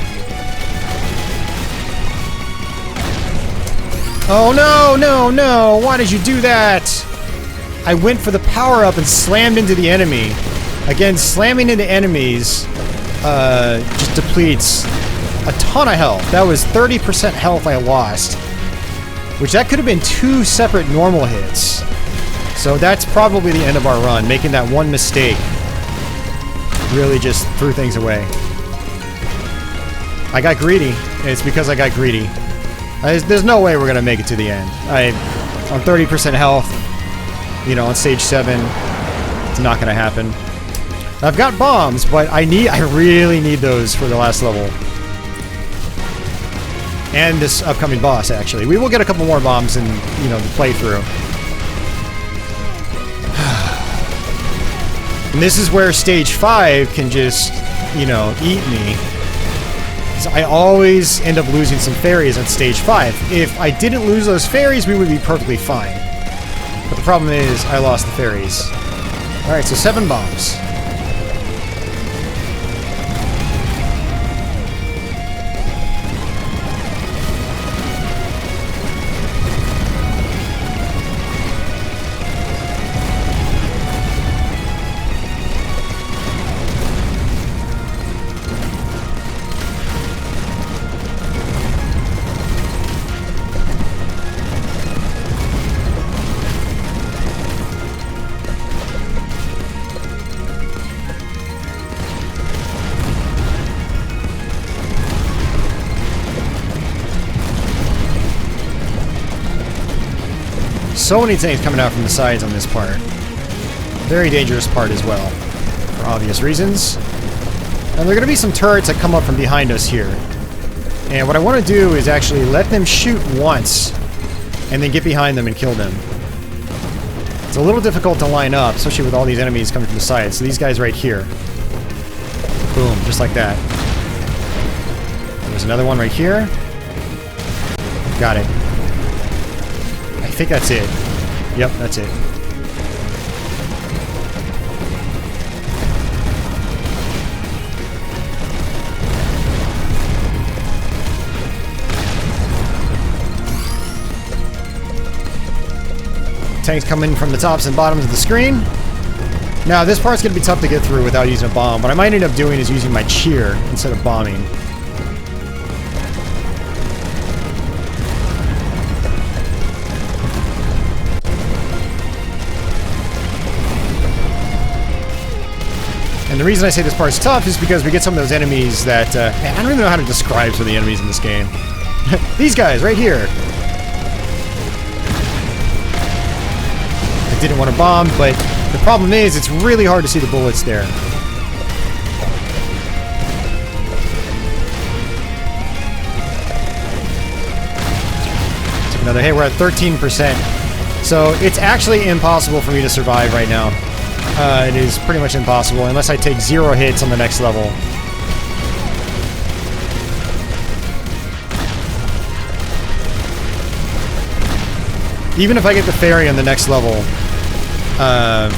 S1: Oh no, no, no! Why did you do that? I went for the power-up and slammed into the enemy. Again, slamming into enemies just depletes a ton of health. That was 30% health I lost. Which that could have been 2 separate normal hits. So that's probably the end of our run. Making that one mistake really just threw things away. I got greedy. It's because I got greedy. There's no way we're going to make it to the end. On 30% health, you know, on stage 7, it's not going to happen. I've got bombs, but I really need those for the last level. And this upcoming boss, actually. We will get a couple more bombs in, you know, the playthrough. And this is where stage 5 can just, you know, eat me. So I always end up losing some fairies at stage 5. If I didn't lose those fairies, we would be perfectly fine. But the problem is, I lost the fairies. Alright, so 7 bombs. So many things coming out from the sides on this part. Very dangerous part as well, for obvious reasons. And there are going to be some turrets that come up from behind us here. And what I want to do is actually let them shoot once and then get behind them and kill them. It's a little difficult to line up, especially with all these enemies coming from the side. So these guys right here. Boom, just like that. There's another one right here. Got it. I think that's it. Yep, that's it. Tanks coming from the tops and bottoms of the screen. Now, this part's going to be tough to get through without using a bomb. What I might end up doing is using my cheer instead of bombing. And the reason I say this part's tough is because we get some of those enemies that... man, I don't even know how to describe some of the enemies in this game. These guys, right here. I didn't want to bomb, but the problem is it's really hard to see the bullets there. Take another hit. We're at 13%. So it's actually impossible for me to survive right now. It is pretty much impossible unless I take 0 hits on the next level. Even if I get the fairy on the next level, I'm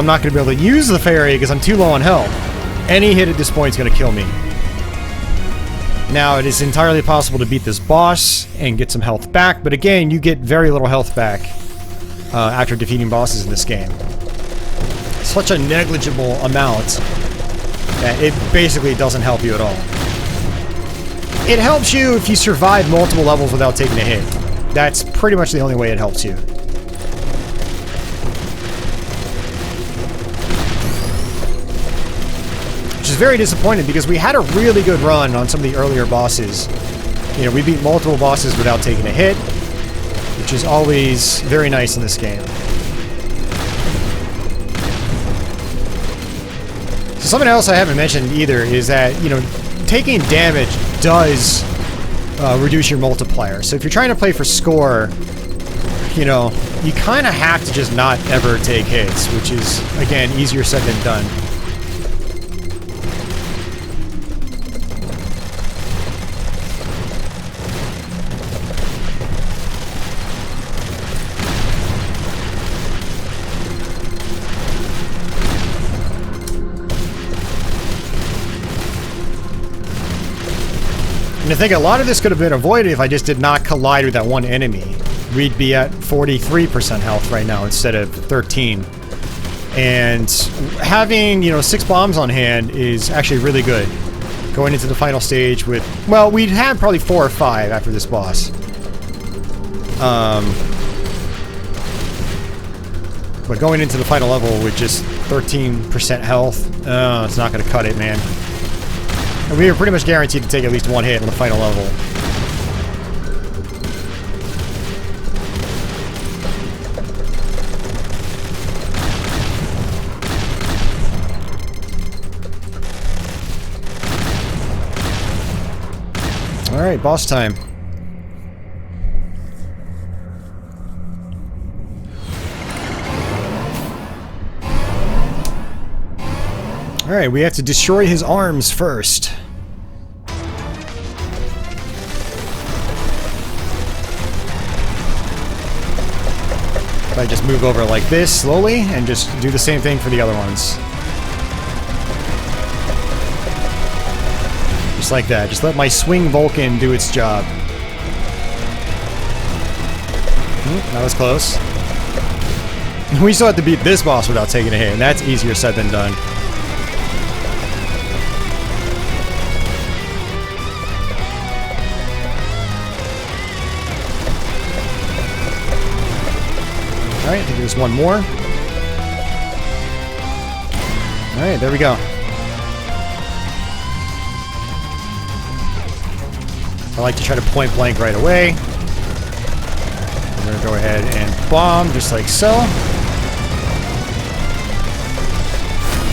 S1: not going to be able to use the fairy because I'm too low on health. Any hit at this point is going to kill me. Now, it is entirely possible to beat this boss and get some health back, but again, you get very little health back after defeating bosses in this game. Such a negligible amount that it basically doesn't help you at all. It helps you if you survive multiple levels without taking a hit. That's pretty much the only way it helps you. Which is very disappointing because we had a really good run on some of the earlier bosses. You know, we beat multiple bosses without taking a hit, which is always very nice in this game. So something else I haven't mentioned either is that, you know, taking damage does reduce your multiplier. So if you're trying to play for score, you know, you kind of have to just not ever take hits, which is, again, easier said than done. And I think a lot of this could have been avoided if I just did not collide with that one enemy. We'd be at 43% health right now instead of 13. And having, you know, 6 bombs on hand is actually really good. Going into the final stage with, well, we'd have probably 4 or 5 after this boss. But going into the final level with just 13% health, it's not going to cut it, man. And we were pretty much guaranteed to take at least 1 hit on the final level. Alright, boss time. Alright, we have to destroy his arms first. If I just move over like this slowly and just do the same thing for the other ones. Just like that. Just let my swing Vulcan do its job. That was close. We still have to beat this boss without taking a hit, and that's easier said than done. Alright, I think there's one more. Alright, there we go. I like to try to point blank right away. I'm going to go ahead and bomb, just like so.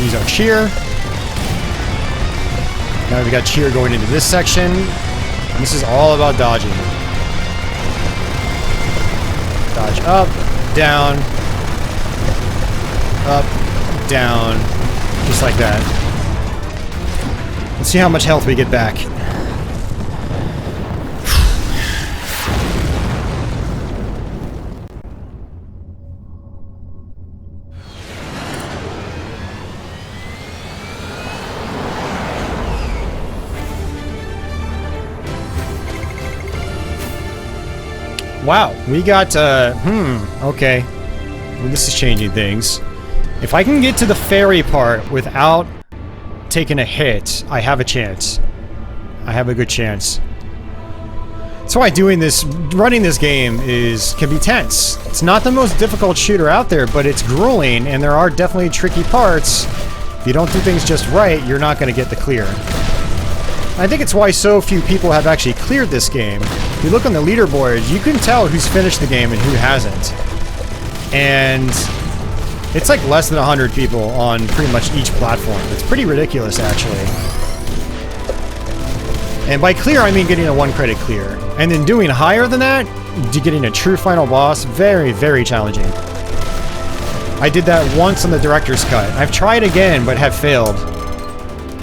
S1: Use our cheer. Now we got cheer going into this section. This is all about dodging. Dodge up, down, up, down, just like that. Let's see how much health we get back. Wow, we got, okay. Well, this is changing things. If I can get to the ferry part without taking a hit, I have a chance. I have a good chance. That's why running this game can be tense. It's not the most difficult shooter out there, but it's grueling, and there are definitely tricky parts. If you don't do things just right, you're not going to get the clear. I think it's why so few people have actually cleared this game. If you look on the leaderboard, you can tell who's finished the game and who hasn't. And it's like less than 100 people on pretty much each platform. It's pretty ridiculous, actually. And by clear, I mean getting a 1 credit clear. And then doing higher than that, getting a true final boss, very, very challenging. I did that once on the director's cut. I've tried again, but have failed.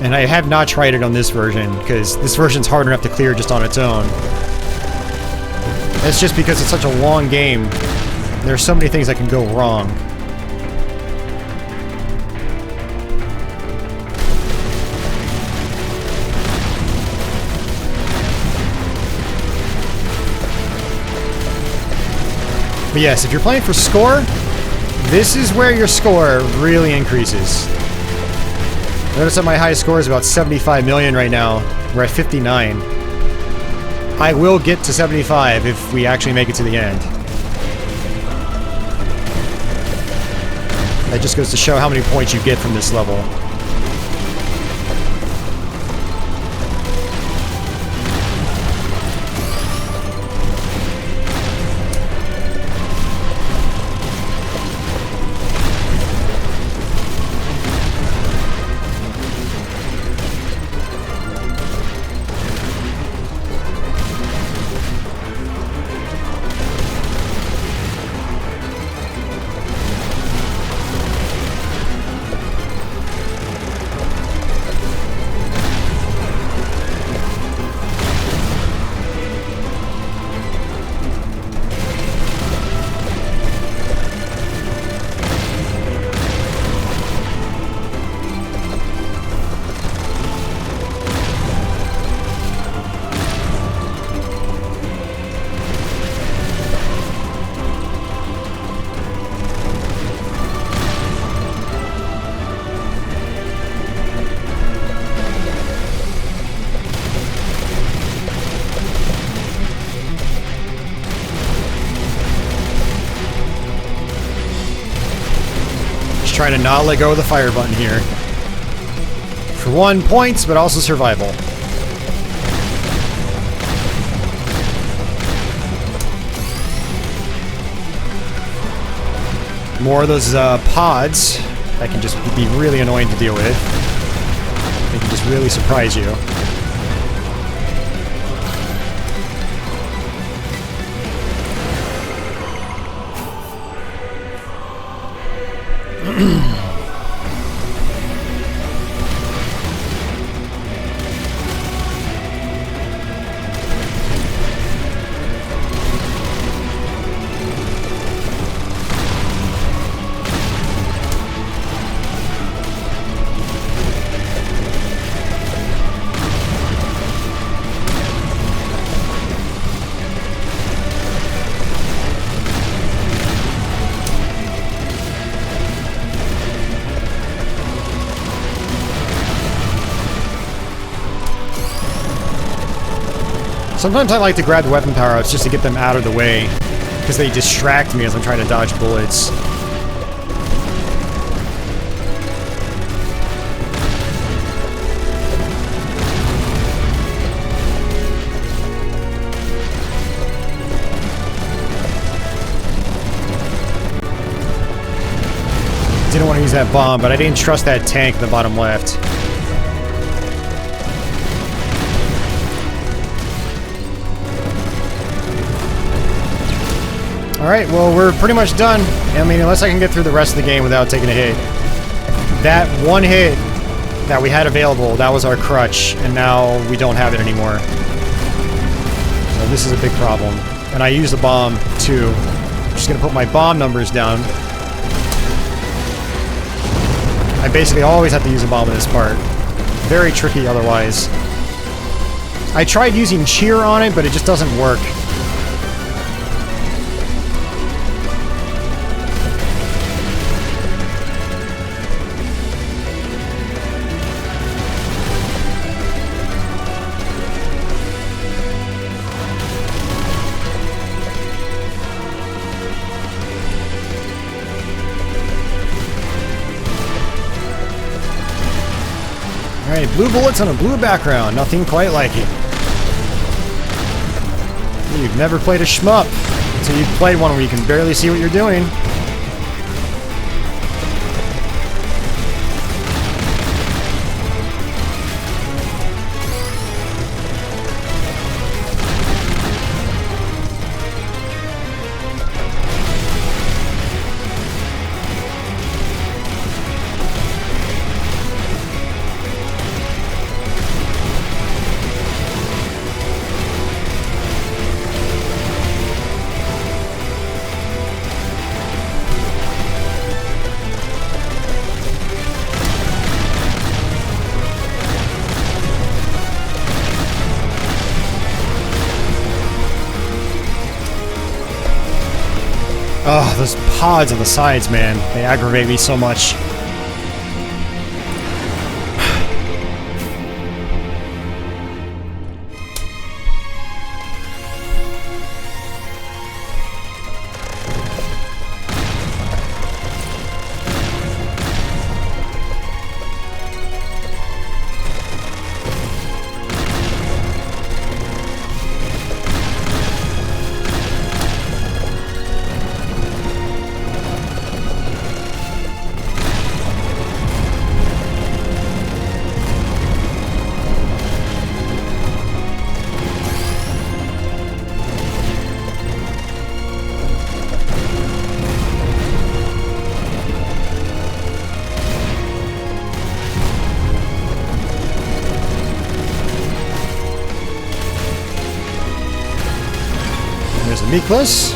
S1: And I have not tried it on this version, because this version's hard enough to clear just on its own. That's just because it's such a long game. There are so many things that can go wrong. But yes, if you're playing for score, this is where your score really increases. Notice that my highest score is about 75 million right now. We're at 59. I will get to 75 if we actually make it to the end. That just goes to show how many points you get from this level. Trying to not let go of the fire button here. For 1, points, but also survival. More of those pods that can just be really annoying to deal with. They can just really surprise you. Sometimes I like to grab the weapon power-ups just to get them out of the way, because they distract me as I'm trying to dodge bullets. Didn't want to use that bomb, but I didn't trust that tank in the bottom left. Alright, well, we're pretty much done. I mean, unless I can get through the rest of the game without taking a hit. That one hit that we had available, that was our crutch, and now we don't have it anymore. So this is a big problem. And I use the bomb, too. I'm just gonna put my bomb numbers down. I basically always have to use a bomb in this part. Very tricky otherwise. I tried using cheer on it, but it just doesn't work. Alright, blue bullets on a blue background. Nothing quite like it. You've never played a shmup until you've played one where you can barely see what you're doing. Oh, those pods on the sides, man. They aggravate me so much. There's a Miklos.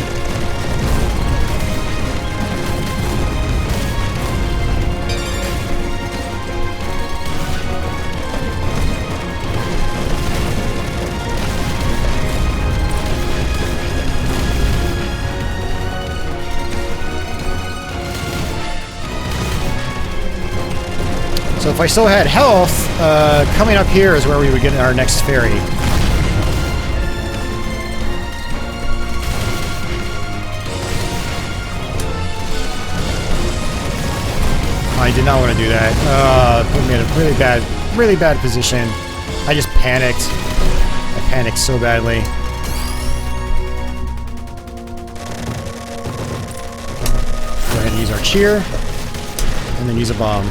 S1: So if I still had health, coming up here is where we would get our next ferry. I did not want to do that. Put me in a really bad position. I just panicked. I panicked so badly. Go ahead and use our cheer. And then use a bomb.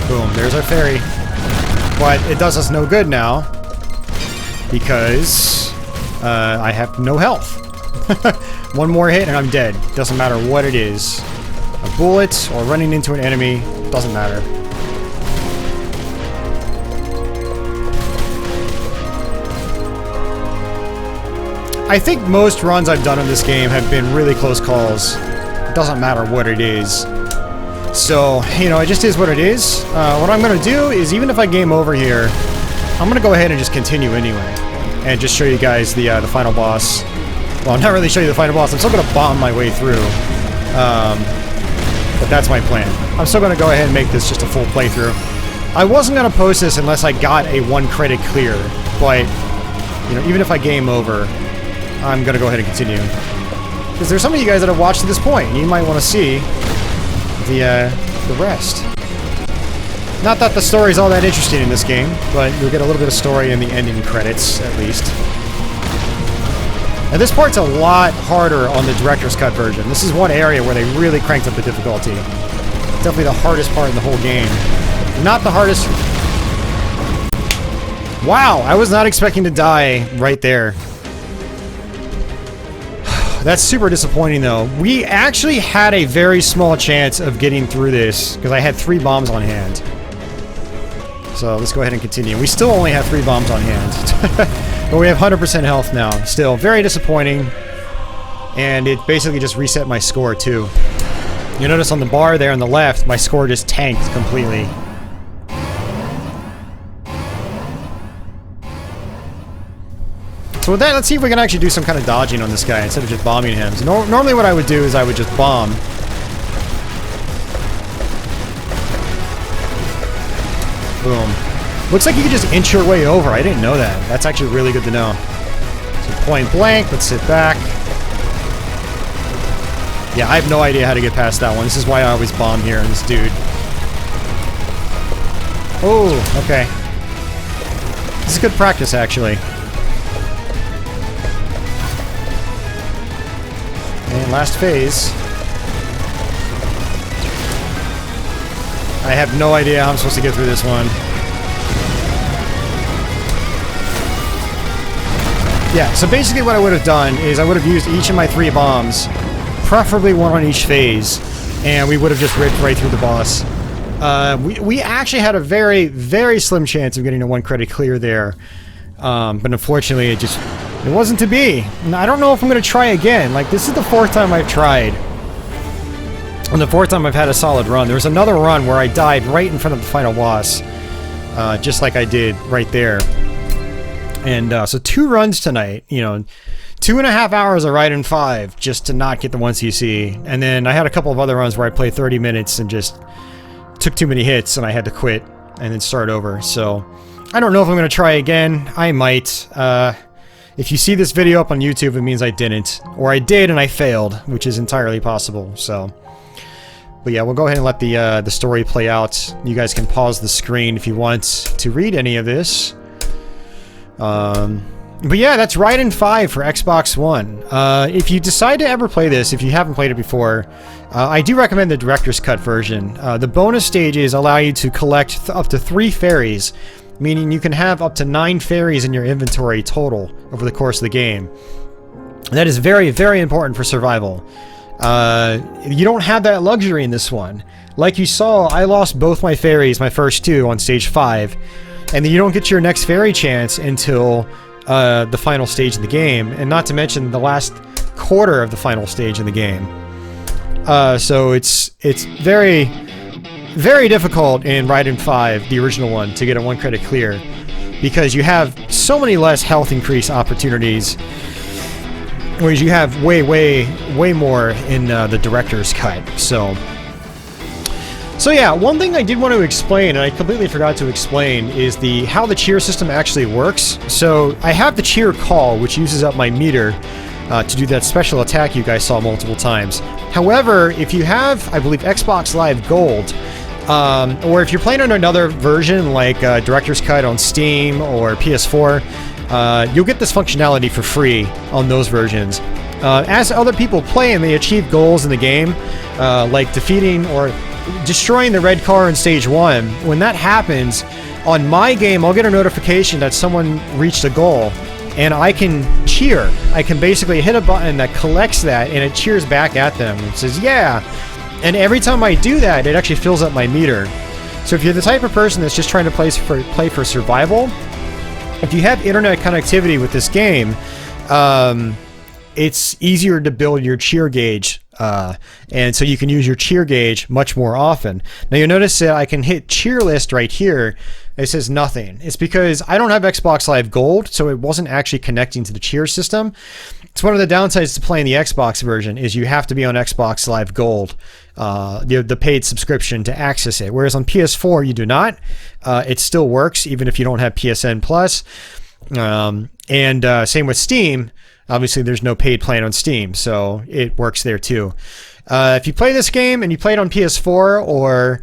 S1: Boom, there's our ferry. But it does us no good now. Because I have no health. One more hit and I'm dead. Doesn't matter what it is. A bullet or running into an enemy, doesn't matter. I think most runs I've done in this game have been really close calls. It doesn't matter what it is. So, you know, it just is what it is. What I'm going to do is, even if I game over here, I'm going to go ahead and just continue anyway. And just show you guys the final boss. Well, not really show you the final boss. I'm still going to bomb my way through. But that's my plan. I'm still going to go ahead and make this just a full playthrough. I wasn't going to post this unless I got a 1 credit clear, but, you know, even if I game over, I'm going to go ahead and continue. Because there's some of you guys that have watched to this point, and you might want to see the rest. Not that the story's all that interesting in this game, but you'll get a little bit of story in the ending credits, at least. And this part's a lot harder on the director's cut version. This is one area where they really cranked up the difficulty. Definitely the hardest part in the whole game. Not the hardest... Wow, I was not expecting to die right there. That's super disappointing though. We actually had a very small chance of getting through this because I had 3 bombs on hand. So let's go ahead and continue. We still only have 3 bombs on hand. But we have 100% health now. Still very disappointing. And it basically just reset my score too. You notice on the bar there on the left, my score just tanked completely. So with that, let's see if we can actually do some kind of dodging on this guy instead of just bombing him. So normally what I would do is I would just bomb. Boom. Looks like you can just inch your way over. I didn't know that. That's actually really good to know. So point blank, let's sit back. Yeah, I have no idea how to get past that one. This is why I always bomb here on this dude. Oh, okay. This is good practice, actually. And last phase. I have no idea how I'm supposed to get through this one. Yeah, so basically what I would have done is I would have used each of my 3 bombs, preferably 1 on each phase, and we would have just ripped right through the boss. We actually had a very, very slim chance of getting a 1 credit clear there, but unfortunately it wasn't to be. And I don't know if I'm going to try again. Like, this is the 4th time I've tried. And the 4th time I've had a solid run. There was another run where I died right in front of the final boss. Just like I did right there. And so 2 runs tonight. You know, 2.5 hours of Raiden 5 just to not get the 1cc. And then I had a couple of other runs where I played 30 minutes and just took too many hits and I had to quit and then start over. So I don't know if I'm going to try again. I might. If you see this video up on YouTube, it means I didn't. Or I did and I failed, which is entirely possible, so. But yeah, we'll go ahead and let the story play out. You guys can pause the screen if you want to read any of this. But yeah, that's Raiden 5 for Xbox One. If you decide to ever play this, if you haven't played it before, I do recommend the Director's Cut version. The bonus stages allow you to collect up to 3 fairies, meaning you can have up to 9 fairies in your inventory total over the course of the game. That is very, very important for survival. You don't have that luxury in this one. Like you saw, I lost both my fairies, my first 2, on stage 5, and then you don't get your next fairy chance until the final stage of the game, and not to mention the last quarter of the final stage in the game. So it's very, very difficult in Raiden 5, the original one, to get a 1 credit clear, because you have so many less health increase opportunities, whereas you have way more in the Director's Cut. So yeah, one thing I did want to explain, and I completely forgot to explain, is how the cheer system actually works. So I have the cheer call, which uses up my meter to do that special attack you guys saw multiple times. However, if you have, I believe, Xbox Live Gold, or if you're playing on another version like Director's Cut on Steam or PS4, you'll get this functionality for free on those versions. As other people play and they achieve goals in the game, like defeating or destroying the red car in stage 1, when that happens, on my game I'll get a notification that someone reached a goal, and I can cheer. I can basically hit a button that collects that and it cheers back at them. It says, yeah! And every time I do that, it actually fills up my meter. So if you're the type of person that's just trying to play for survival, if you have internet connectivity with this game, it's easier to build your cheer gauge, and so you can use your cheer gauge much more often. Now you'll notice that I can hit cheer list right here. It says nothing. It's because I don't have Xbox Live Gold, so it wasn't actually connecting to the cheer system. It's one of the downsides to playing the Xbox version, is you have to be on Xbox Live Gold, the paid subscription, to access it. Whereas on PS4 you do not. It still works even if you don't have PSN Plus. And same with Steam. Obviously there's no paid plan on Steam, so it works there too. If you play this game and you play it on PS4 or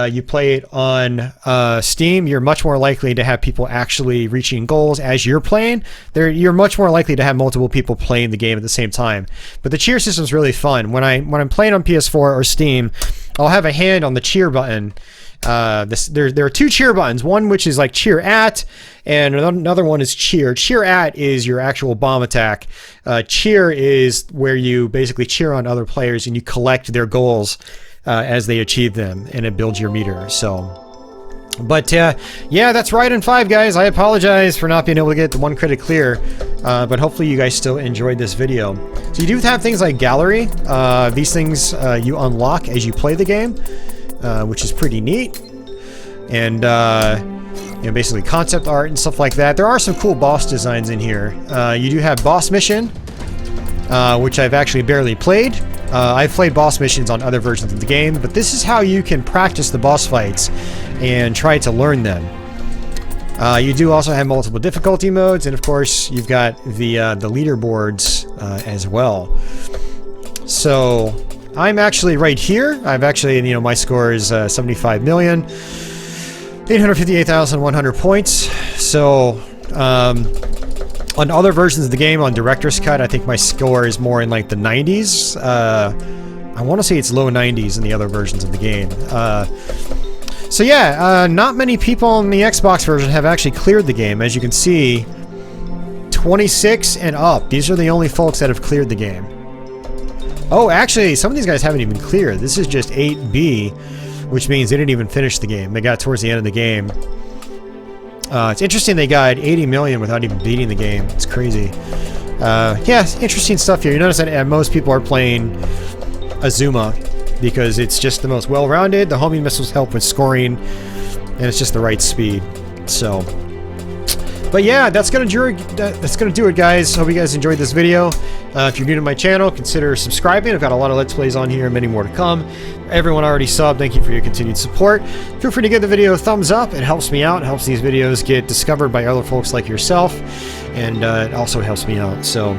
S1: you play it on Steam, you're much more likely to have people actually reaching goals as you're playing. You're much more likely to have multiple people playing the game at the same time. But the cheer system's really fun. When I'm playing on PS4 or Steam, I'll have a hand on the cheer button, There are two cheer buttons. One which is like cheer at, and another one is cheer. Cheer at is your actual bomb attack. Cheer is where you basically cheer on other players and you collect their goals as they achieve them, and it builds your meter. So. But yeah, that's Raiden 5, guys. I apologize for not being able to get the one credit clear, but hopefully you guys still enjoyed this video. So you do have things like gallery. These things you unlock as you play the game, which is pretty neat. And you know, basically concept art and stuff like that. There are some cool boss designs in here. You do have boss mission, which I've actually barely played. I've played boss missions on other versions of the game, but this is how you can practice the boss fights and try to learn them. You do also have multiple difficulty modes, and of course you've got the leaderboards as well. So I'm actually right here. I've actually, you know, my score is 75,858,100 points. So on other versions of the game, on Director's Cut, I think my score is more in like the 90s. I want to say it's low 90s in the other versions of the game. So yeah, not many people in the Xbox version have actually cleared the game. As you can see, 26 and up. These are the only folks that have cleared the game. Oh, actually, some of these guys haven't even cleared. This is just 8B, which means they didn't even finish the game. They got towards the end of the game. It's interesting they got 80 million without even beating the game. It's crazy. Yeah, interesting stuff here. You notice that most people are playing Azuma because it's just the most well-rounded. The homing missiles help with scoring, and it's just the right speed. So, but yeah, that's gonna do it, guys. Hope you guys enjoyed this video. If you're new to my channel, consider subscribing. I've got a lot of Let's Plays on here and many more to come. Everyone already subbed, thank you for your continued support. Feel free to give the video a thumbs up. It helps me out. It helps these videos get discovered by other folks like yourself, and it also helps me out. So,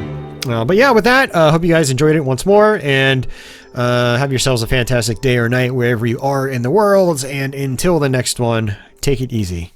S1: but yeah, with that, hope you guys enjoyed it once more, and have yourselves a fantastic day or night wherever you are in the world, and until the next one, take it easy.